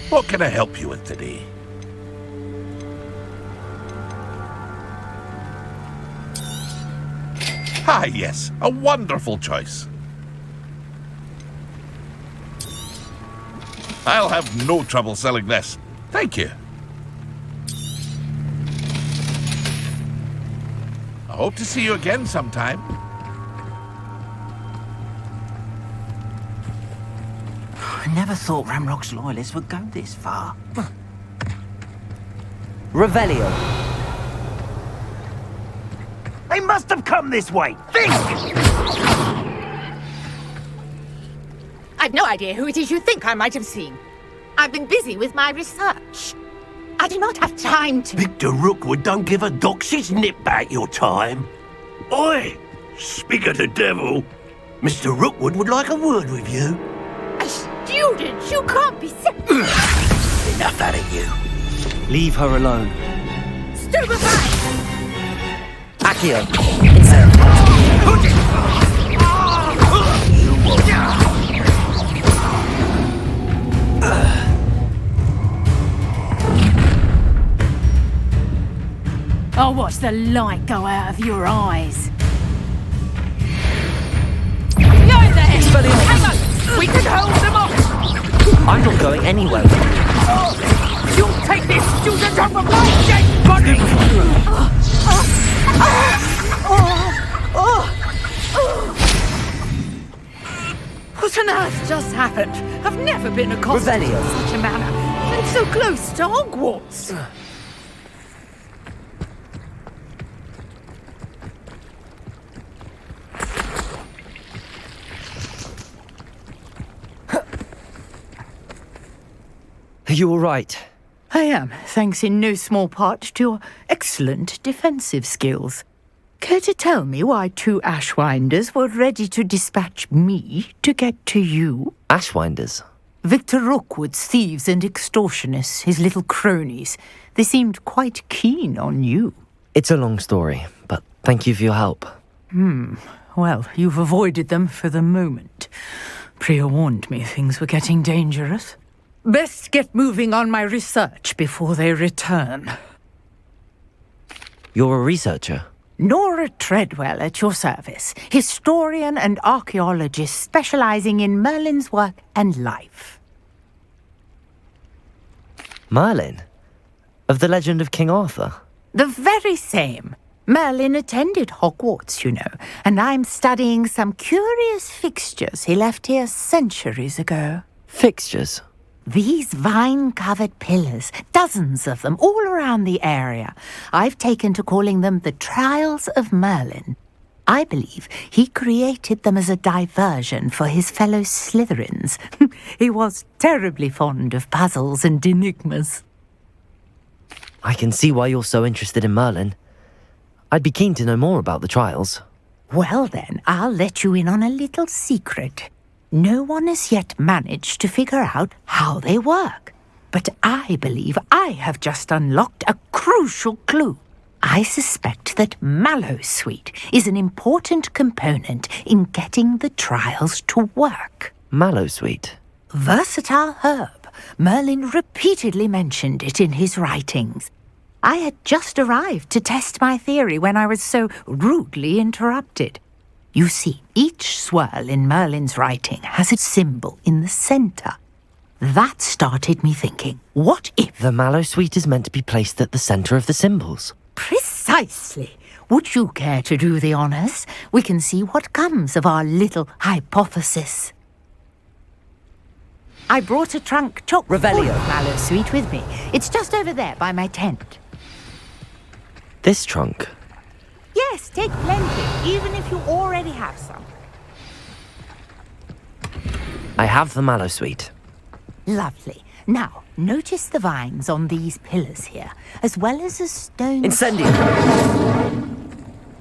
What can I help you with today? Ah, yes, a wonderful choice. I'll have no trouble selling this. Thank you. I hope to see you again sometime. I never thought Ramrock's loyalists would go this far. Revelio! They must have come this way! Think! I've no idea who it is you think I might have seen. I've been busy with my research. I do not have time to... Victor Rookwood don't give a doxy's nip back your time. Oi! Speak of the devil. Mr. Rookwood would like a word with you. A student? You can't be sick. Enough out of you. Leave her alone. Stupefy! Accio! I'll watch the light go out of your eyes. You're in there! Hang on! We can hold them off! I'm not going anywhere. You'll take this student off of my dead body! What on earth just happened? I've never been accosted in such a manner. And so close to Hogwarts. Are you all right? I am, thanks in no small part to your excellent defensive skills. Care to tell me why 2 Ashwinders were ready to dispatch me to get to you? Ashwinders? Victor Rookwood's thieves and extortionists, his little cronies. They seemed quite keen on you. It's a long story, but thank you for your help. Well, you've avoided them for the moment. Priya warned me things were getting dangerous. Best get moving on my research before they return. You're a researcher? Nora Treadwell at your service, historian and archaeologist specializing in Merlin's work and life. Merlin? Of the legend of King Arthur? The very same. Merlin attended Hogwarts, you know, and I'm studying some curious fixtures he left here centuries ago. Fixtures? These vine-covered pillars, dozens of them, all around the area. I've taken to calling them the Trials of Merlin. I believe he created them as a diversion for his fellow Slytherins. He was terribly fond of puzzles and enigmas. I can see why you're so interested in Merlin. I'd be keen to know more about the trials. Well then, I'll let you in on a little secret. No one has yet managed to figure out how they work. But I believe I have just unlocked a crucial clue. I suspect that Mallowsweet is an important component in getting the trials to work. Mallowsweet? Versatile herb. Merlin repeatedly mentioned it in his writings. I had just arrived to test my theory when I was so rudely interrupted. You see, each swirl in Merlin's writing has a symbol in the centre. That started me thinking, what if... The mallow sweet is meant to be placed at the centre of the symbols. Precisely. Would you care to do the honours? We can see what comes of our little hypothesis. I brought a trunk chock full of mallow sweet with me. It's just over there by my tent. This trunk? Yes, take plenty, even if you already have some. I have the mallow sweet. Lovely. Now, notice the vines on these pillars here, as well as a stone... Incendio!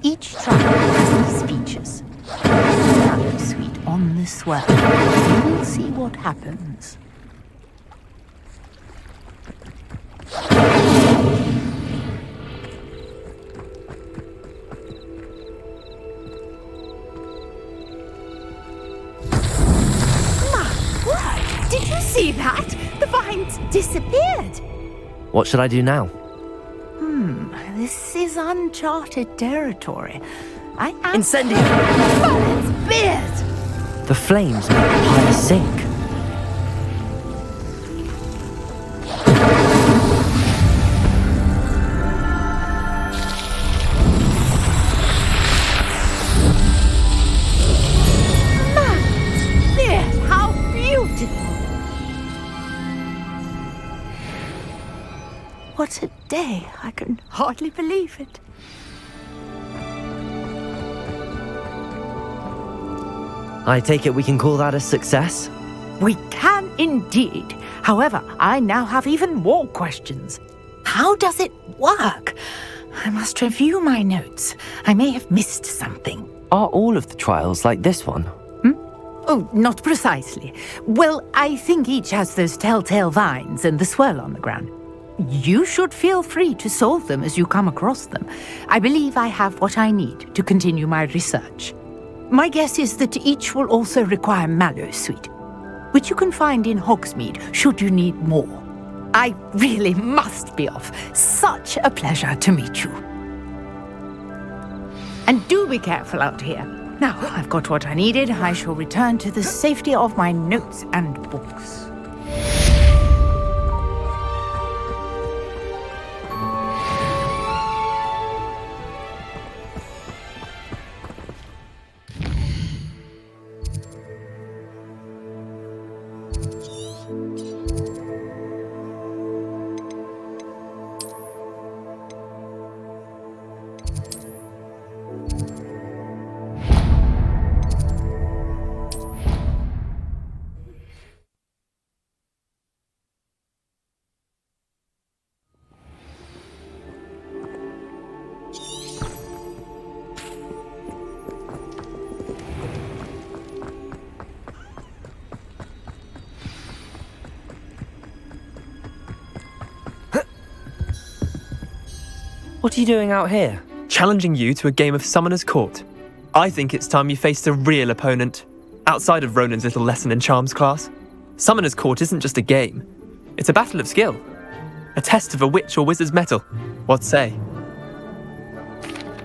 Each trunk has these features. Mallow sweet on the swirl. You will see what happens. Did you see that? The vines disappeared. What should I do now? This is uncharted territory. I am... Incendio! Merlin's beard! The flames make the pyre sink. Merlin's beard! How beautiful! What a day! I can hardly believe it. I take it we can call that a success? We can indeed. However, I now have even more questions. How does it work? I must review my notes. I may have missed something. Are all of the trials like this one? Oh, not precisely. Well, I think each has those telltale vines and the swirl on the ground. You should feel free to solve them as you come across them. I believe I have what I need to continue my research. My guess is that each will also require mallow sweet, which you can find in Hogsmeade should you need more. I really must be off. Such a pleasure to meet you. And do be careful out here. Now, I've got what I needed. I shall return to the safety of my notes and books. What are you doing out here? Challenging you to a game of Summoner's Court. I think it's time you faced a real opponent, outside of Ronan's little lesson in charms class. Summoner's Court isn't just a game. It's a battle of skill. A test of a witch or wizard's mettle. What say?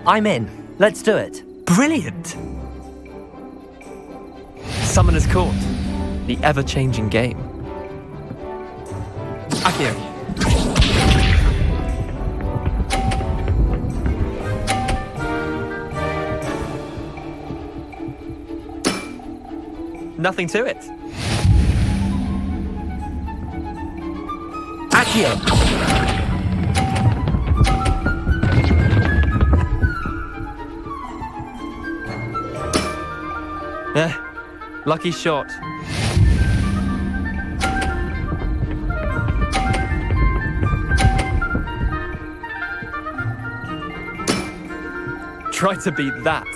I'm in. Let's do it. Brilliant! Summoner's Court. The ever-changing game. Akio. Nothing to it. Akio! Lucky shot. Try to beat that.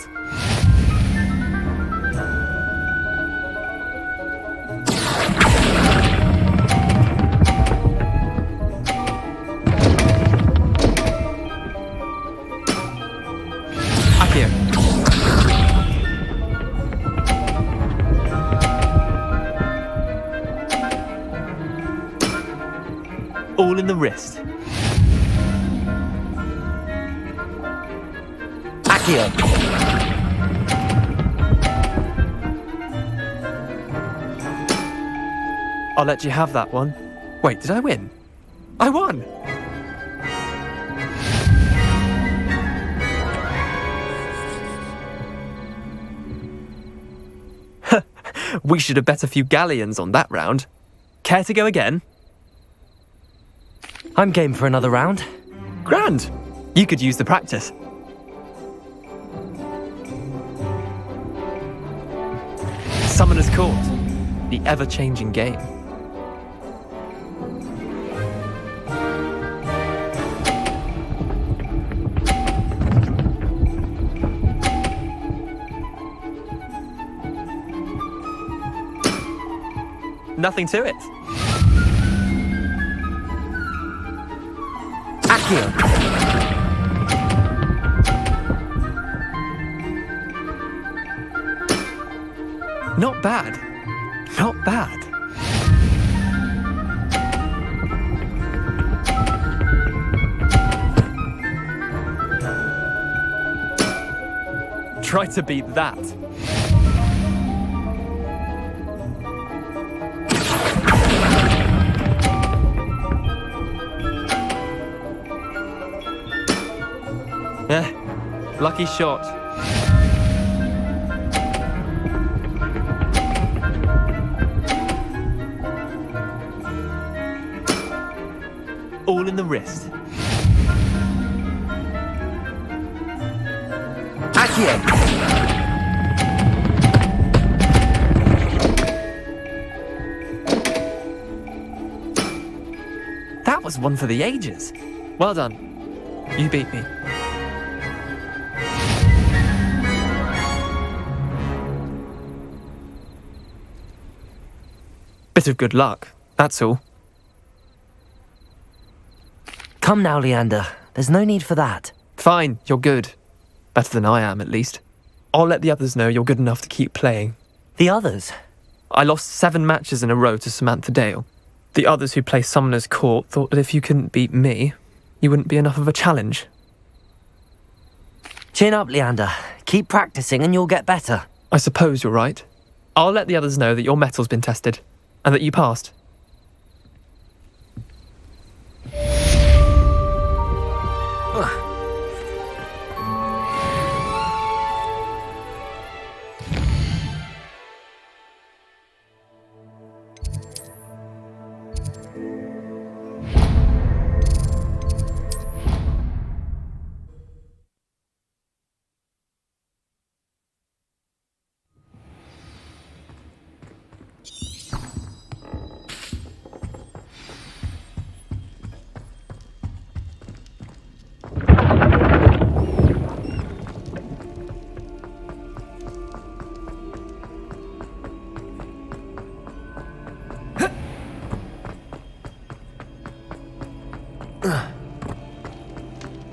All in the wrist. I'll let you have that one. Wait, did I win? I won! We should have bet a few galleons on that round. Care to go again? I'm game for another round. Grand! You could use the practice. Summoner's Court, the ever-changing game. Nothing to it. Accio. Not bad. Not bad. Try to beat that. Lucky shot. All in the wrist. Accio. That was one for the ages. Well done. You beat me. Bit of good luck, that's all. Come now, Leander. There's no need for that. Fine, you're good. Better than I am, at least. I'll let the others know you're good enough to keep playing. The others? I lost 7 matches in a row to Samantha Dale. The others who play Summoner's Court thought that if you couldn't beat me, you wouldn't be enough of a challenge. Chin up, Leander. Keep practicing and you'll get better. I suppose you're right. I'll let the others know that your metal's been tested, and that you passed.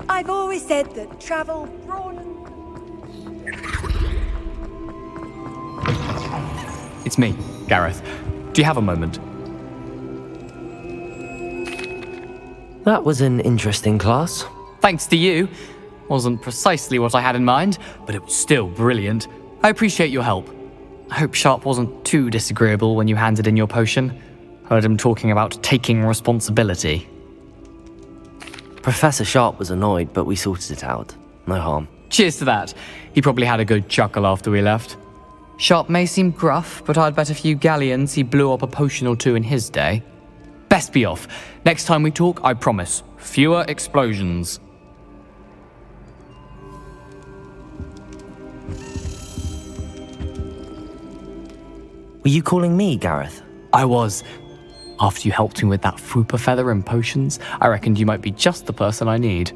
I've always said that travel broadens. It's me, Gareth. Do you have a moment? That was an interesting class. Thanks to you. Wasn't precisely what I had in mind, but it was still brilliant. I appreciate your help. I hope Sharp wasn't too disagreeable when you handed in your potion. Heard him talking about taking responsibility. Professor Sharp was annoyed, but we sorted it out. No harm. Cheers to that. He probably had a good chuckle after we left. Sharp may seem gruff, but I'd bet a few galleons he blew up a potion or two in his day. Best be off. Next time we talk, I promise, fewer explosions. Were you calling me, Gareth? I was. After you helped me with that Fupa feather and potions, I reckoned you might be just the person I need.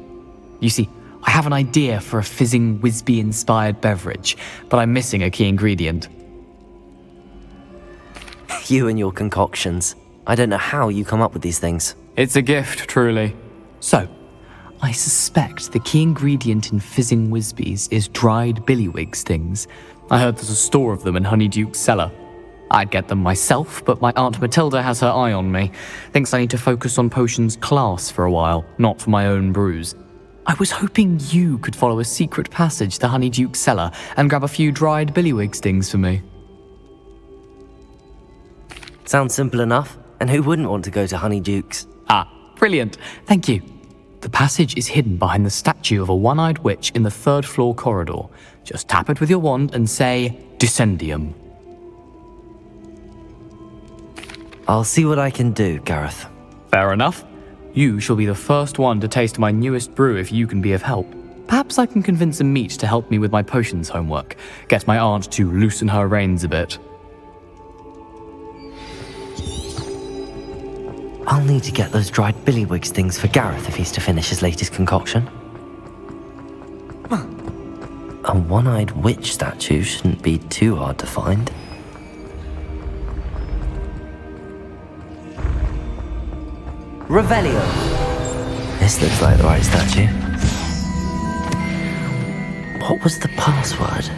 You see, I have an idea for a fizzing Wisby-inspired beverage, but I'm missing a key ingredient. You and your concoctions. I don't know how you come up with these things. It's a gift, truly. So, I suspect the key ingredient in fizzing Wisbies is dried billywig stings. I heard there's a store of them in Honeyduke's cellar. I'd get them myself, but my Aunt Matilda has her eye on me. Thinks I need to focus on potions class for a while, not for my own brews. I was hoping you could follow a secret passage to Honeyduke's cellar and grab a few dried billywig stings for me. Sounds simple enough. And who wouldn't want to go to Honeyduke's? Ah, brilliant. Thank you. The passage is hidden behind the statue of a one-eyed witch in the 3rd floor corridor. Just tap it with your wand and say, Descendium. I'll see what I can do, Gareth. Fair enough. You shall be the first one to taste my newest brew if you can be of help. Perhaps I can convince a meat to help me with my potions homework. Get my aunt to loosen her reins a bit. I'll need to get those dried billywigs things for Gareth if he's to finish his latest concoction. A one-eyed witch statue shouldn't be too hard to find. Revelio. This looks like the right statue. What was the password?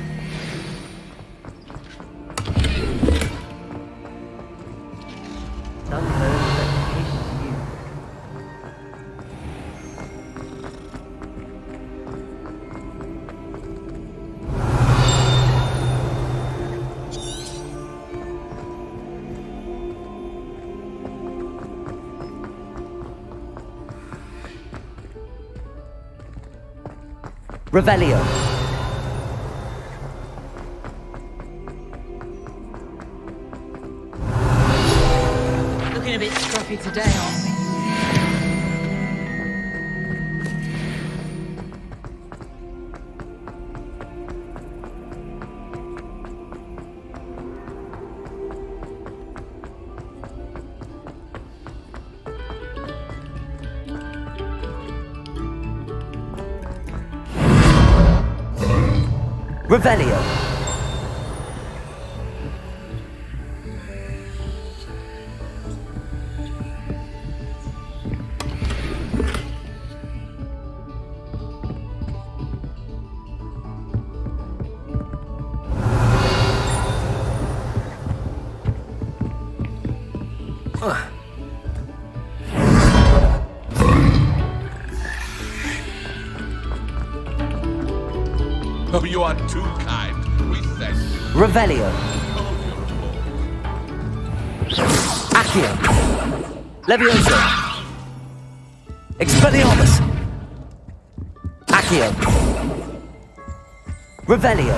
Revelio. Looking a bit scruffy today, aren't we? Revelio. Oh, you are too kind. We thank you. Revelio. Accio. Levioso. Expelliarmus. Accio. Revelio.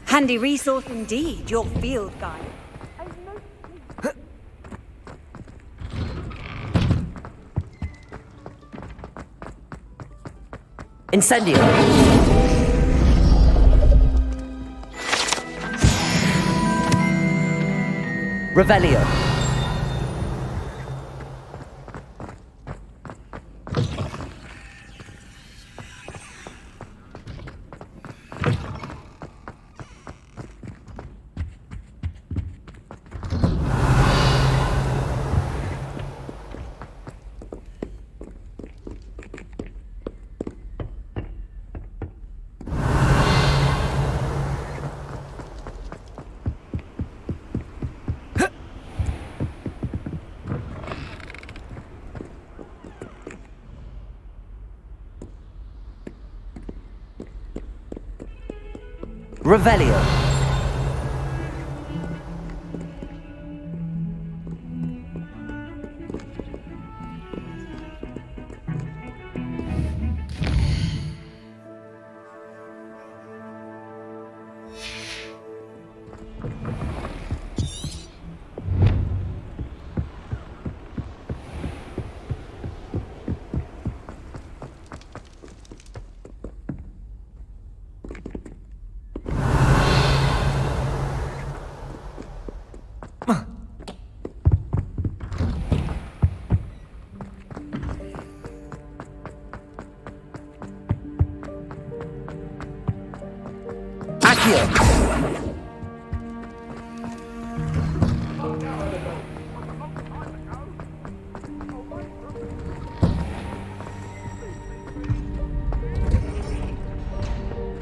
Handy resource indeed, your field guide. Incendio. Revelio. Revelio.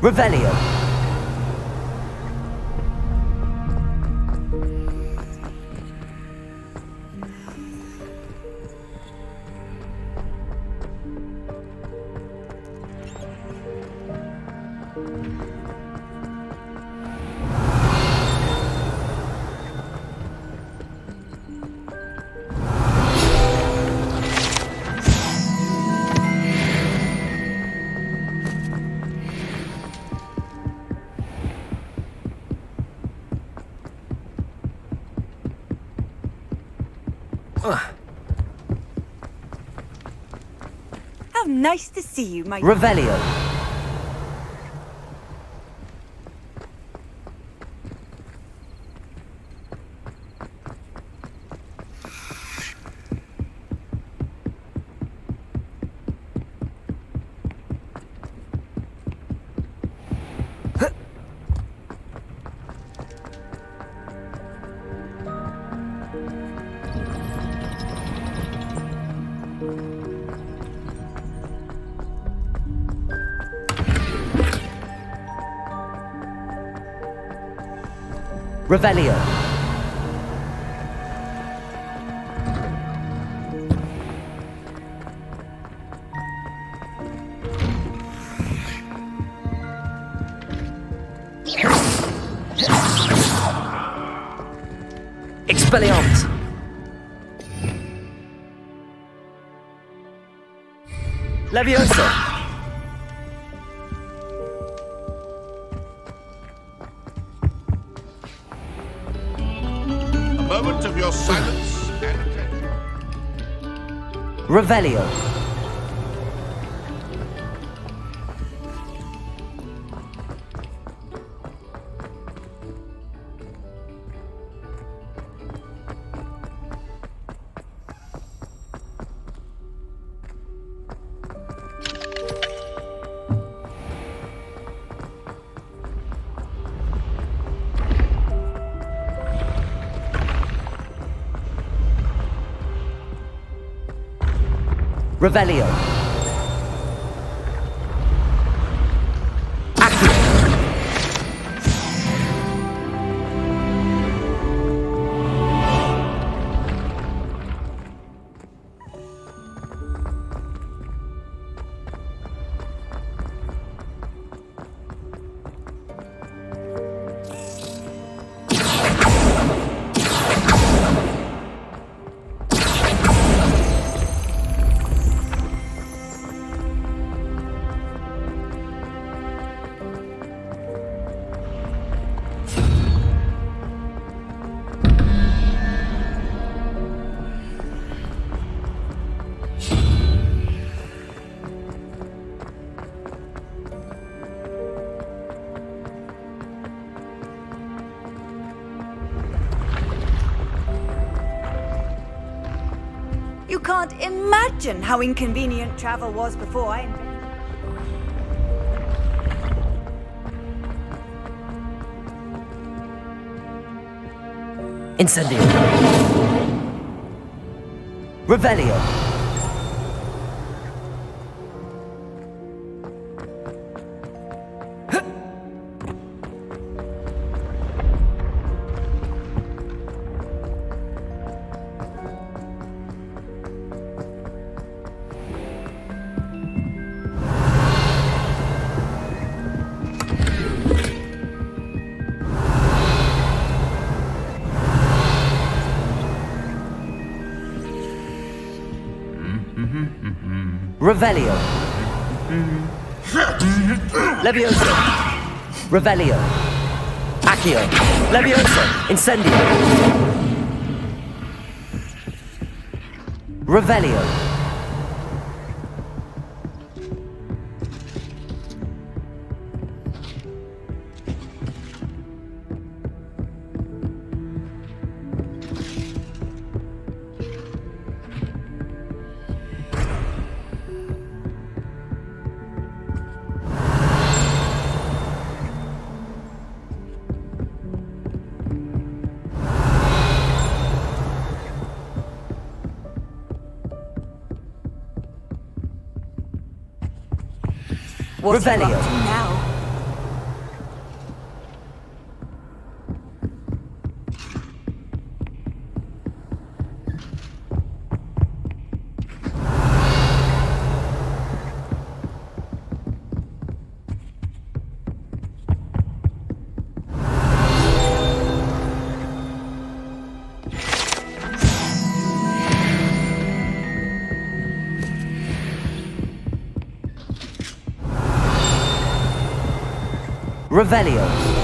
Revelio. How nice to see you, my... Revelio. Revelio. Expelliarmus. Leviosa. Moment of your silence and attention. Revelio. Revelio. You can't imagine how inconvenient travel was before I invented it. Incendio. Revelio. Revelio. Leviosa. Revelio. Accio. Leviosa. Incendio. Revelio. What's it Revelio. up to now? Revelio.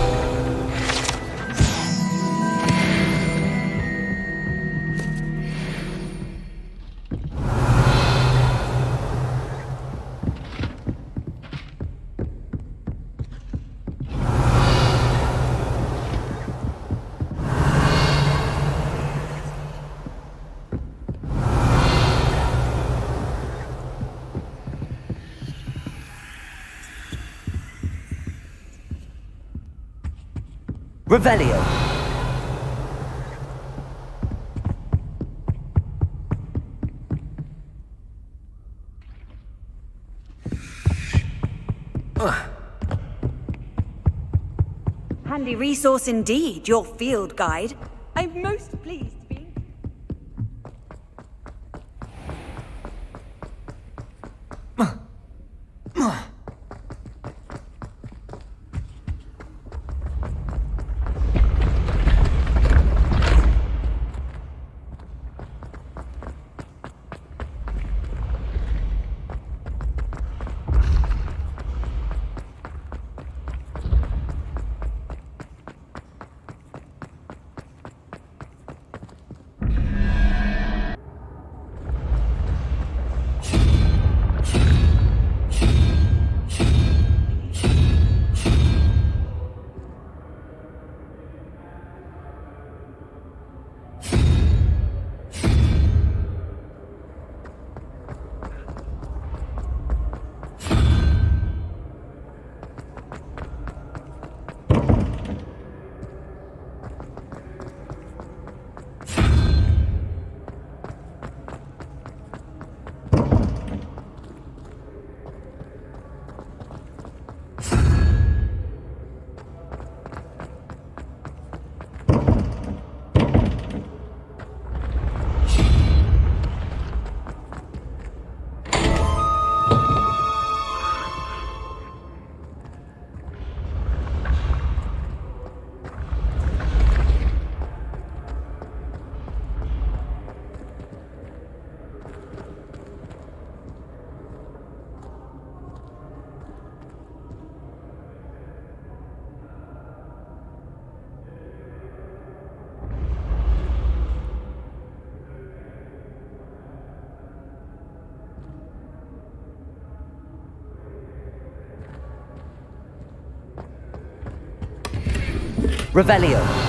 Revelio. Handy resource indeed, your field guide. I'm most pleased to be... Revelio.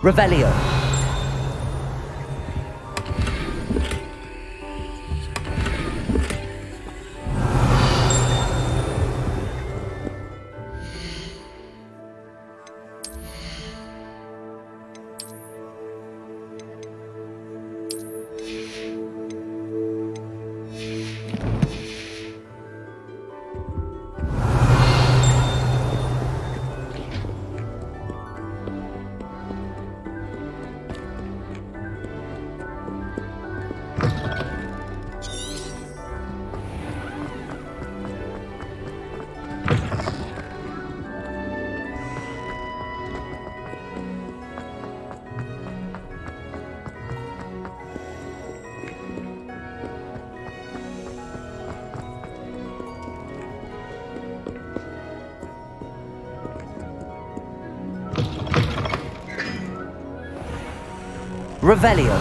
Revelio. Revelio.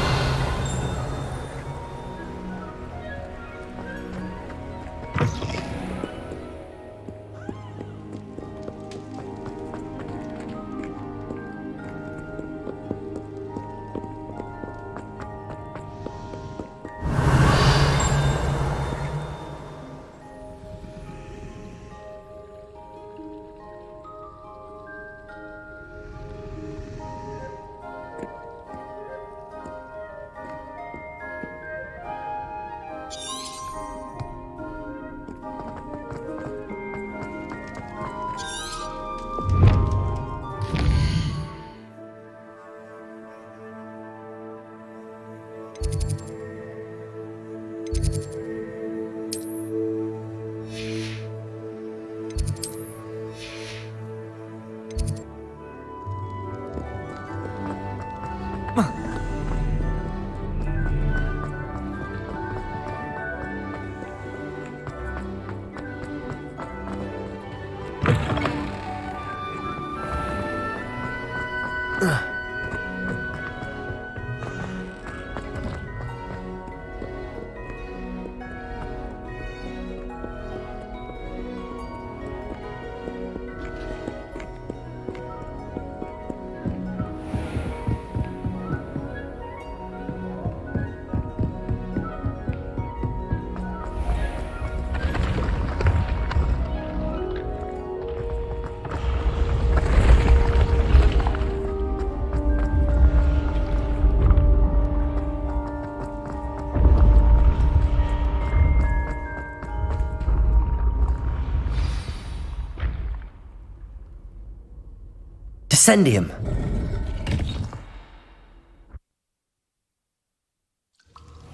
Incendium.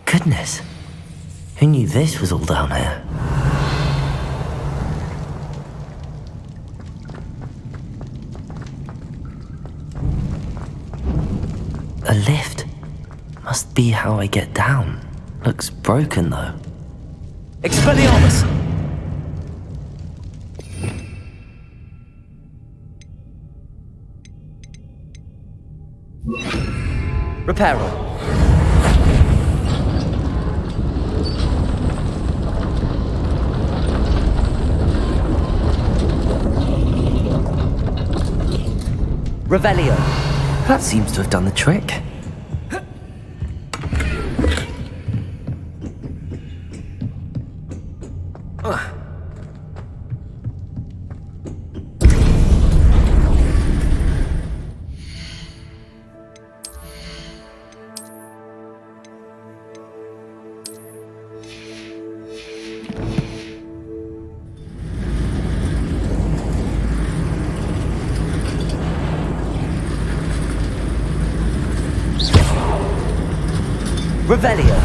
Goodness, who knew this was all down here? A lift. Must be how I get down. Looks broken though. Expelliarmus! Reparo. Revelio. That seems to have done the trick. Revelio.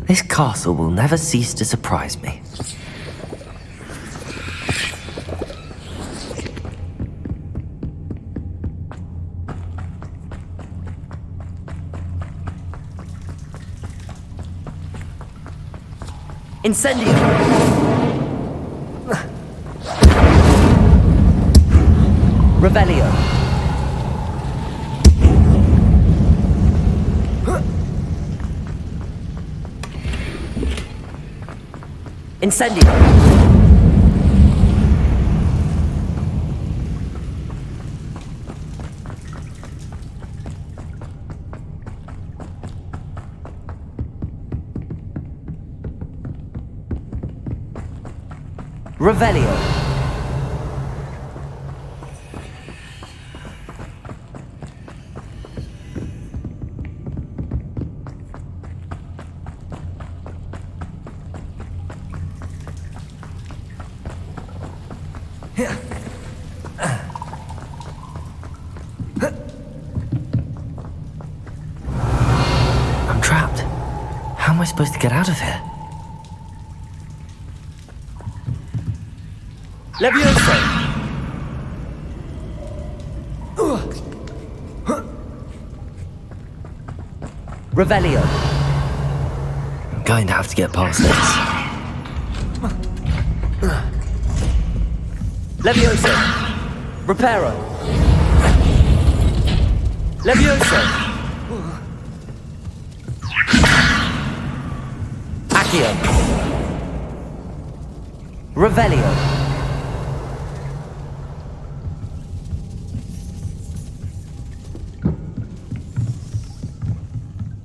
This castle will never cease to surprise me. Incendio. Revelio. Incendio. Revelio. I'm trapped. How am I supposed to get out of here? Levioso! Revelio. I'm going to have to get past this. Levioso. Reparo. Levioso! Accio! Revelio!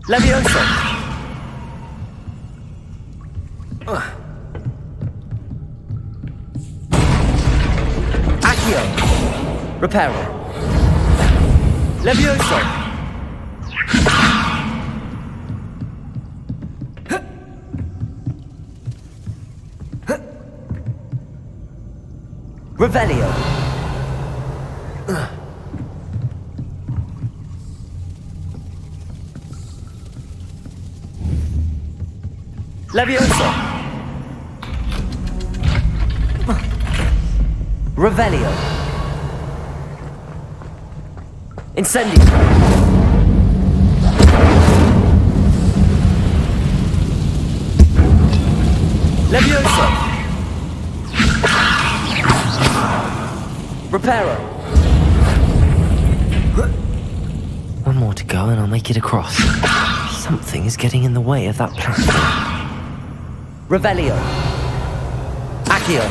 Levioso! Accio! Reparo! Levioso! Revelio! Levioso! Revelio! Incendio! Levioso! Reparo! One more to go and I'll make it across. Something is getting in the way of that platform. Revelio! Accio!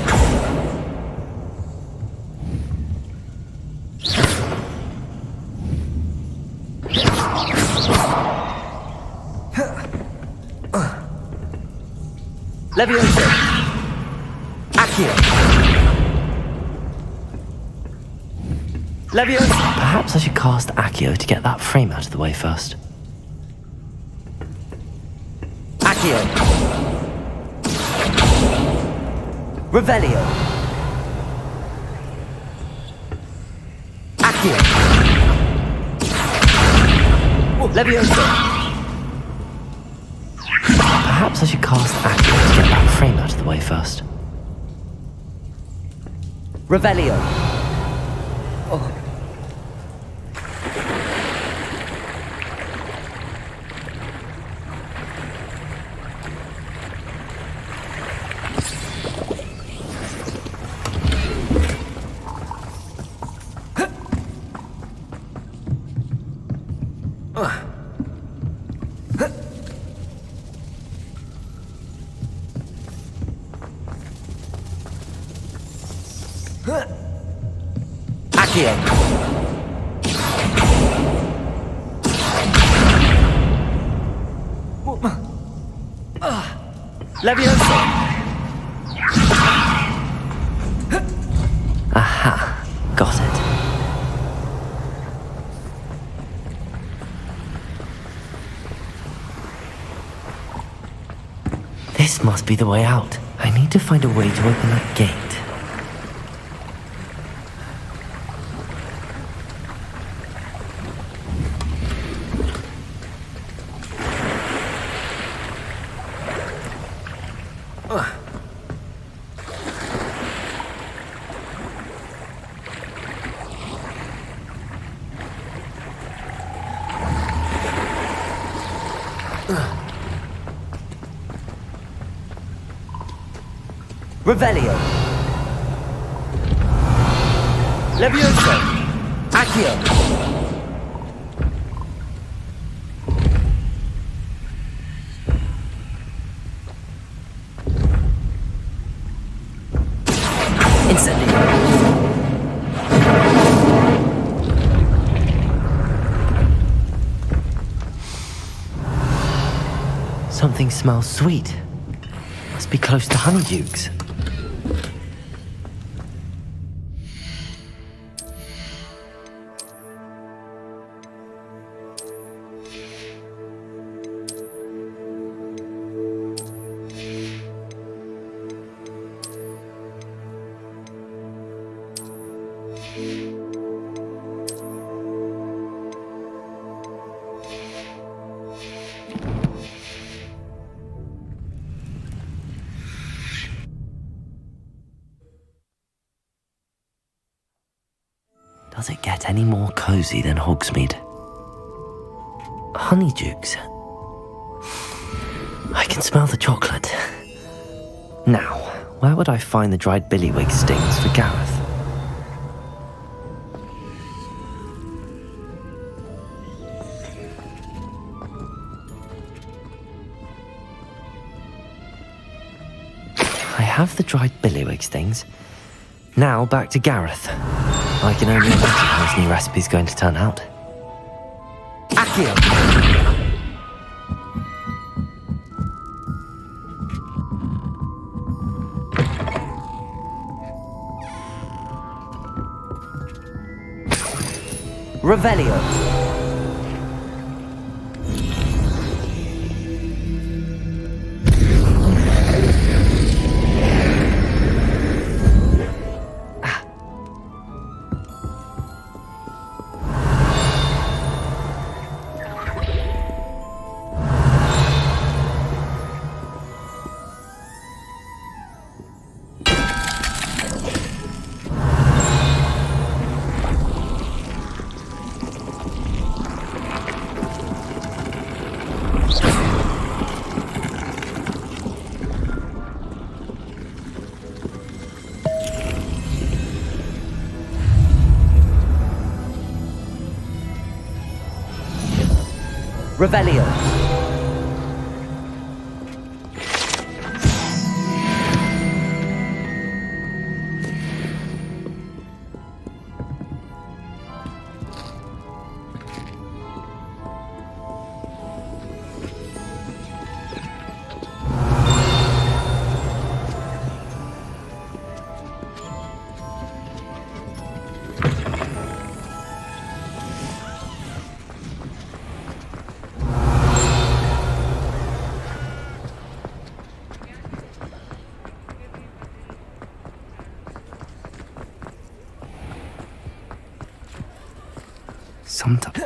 Levioso! Accio! Levioso! Perhaps I should cast Accio to get that frame out of the way first. Accio! Revelio! Accio! Levioso! Perhaps I should cast Accio to get that frame out of the way first. Revelio! Oh. Accio! Levioso! Aha! Got it. This must be the way out. I need to find a way to open that gate. Revelio! Levioso! Accio! Incendio! Something smells sweet. Must be close to Honeydukes. Does it get any more cozy than Hogsmeade? Honeydukes. I can smell the chocolate. Now, where would I find the dried billywig stings for Gareth? have the dried billywigs things. Now back to Gareth. I can only imagine how his new recipe's going to turn out. Accio! Revelio. Revelio. Sometimes.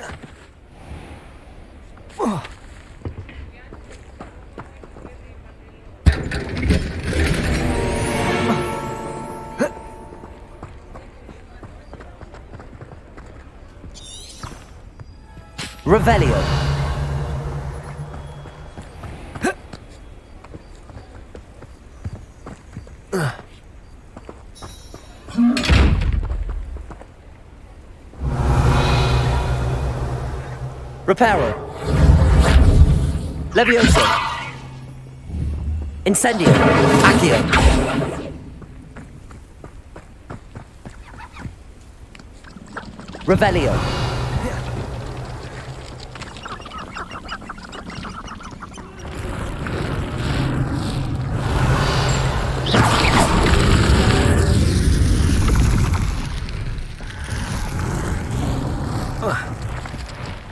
Revelio. Reparo. Levioso. Incendio. Accio. Revelio.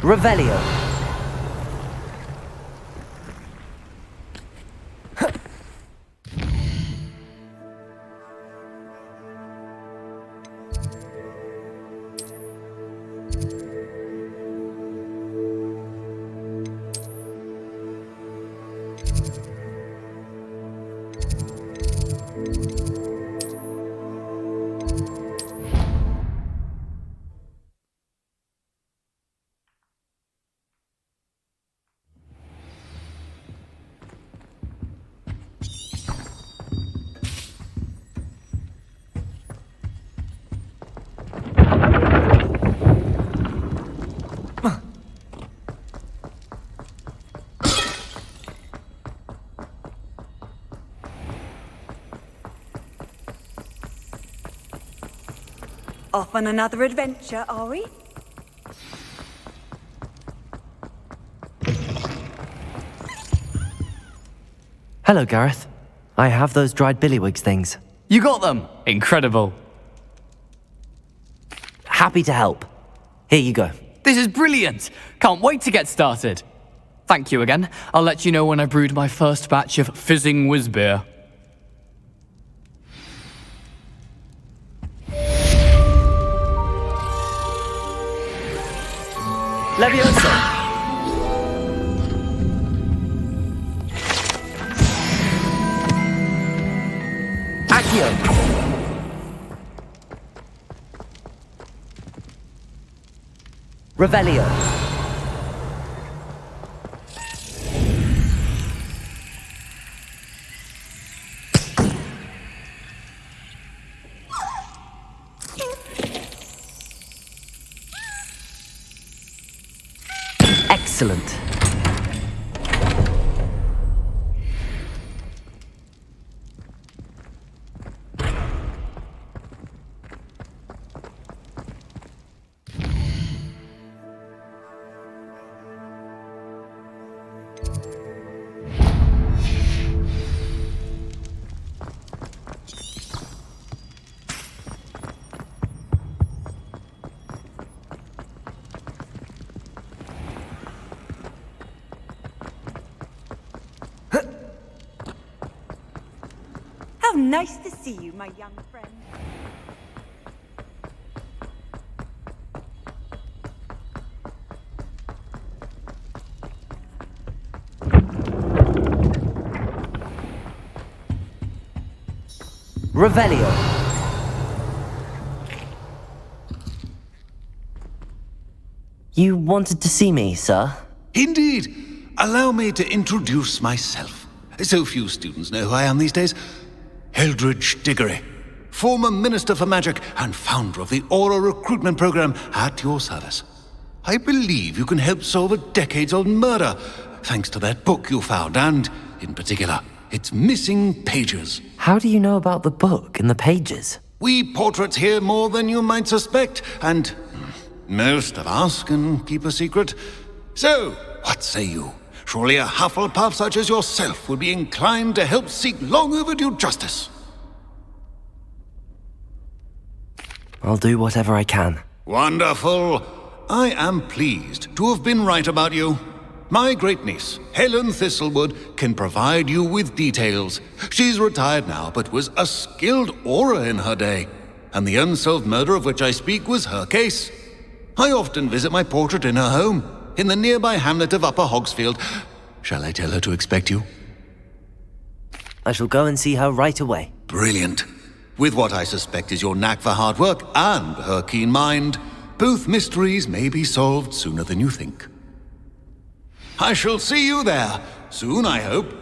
Revelio. Off on another adventure, are we? Hello, Gareth. I have those dried billywigs things. You got them! Incredible. Happy to help. Here you go. This is brilliant! Can't wait to get started. Thank you again. I'll let you know when I brewed my first batch of fizzing whiz-beer. Levioso. Accio. Revelio. Excellent. How nice to see you, my young friend. Revelio. You wanted to see me, sir? Indeed. Allow me to introduce myself. So few students know who I am these days. Eldridge Diggory, former Minister for Magic and founder of the Aura recruitment program, at your service. I believe you can help solve a decades-old murder, thanks to that book you found, and, in particular, its missing pages. How do you know about the book and the pages? We portraits hear more than you might suspect, and most of us can keep a secret. So, what say you? Surely a Hufflepuff such as yourself would be inclined to help seek long overdue justice. I'll do whatever I can. Wonderful. I am pleased to have been right about you. My great-niece, Helen Thistlewood, can provide you with details. She's retired now, but was a skilled aura in her day. And the unsolved murder of which I speak was her case. I often visit my portrait in her home, in the nearby hamlet of Upper Hogsfield. Shall I tell her to expect you? I shall go and see her right away. Brilliant. With what I suspect is your knack for hard work and her keen mind, both mysteries may be solved sooner than you think. I shall see you there, soon I hope.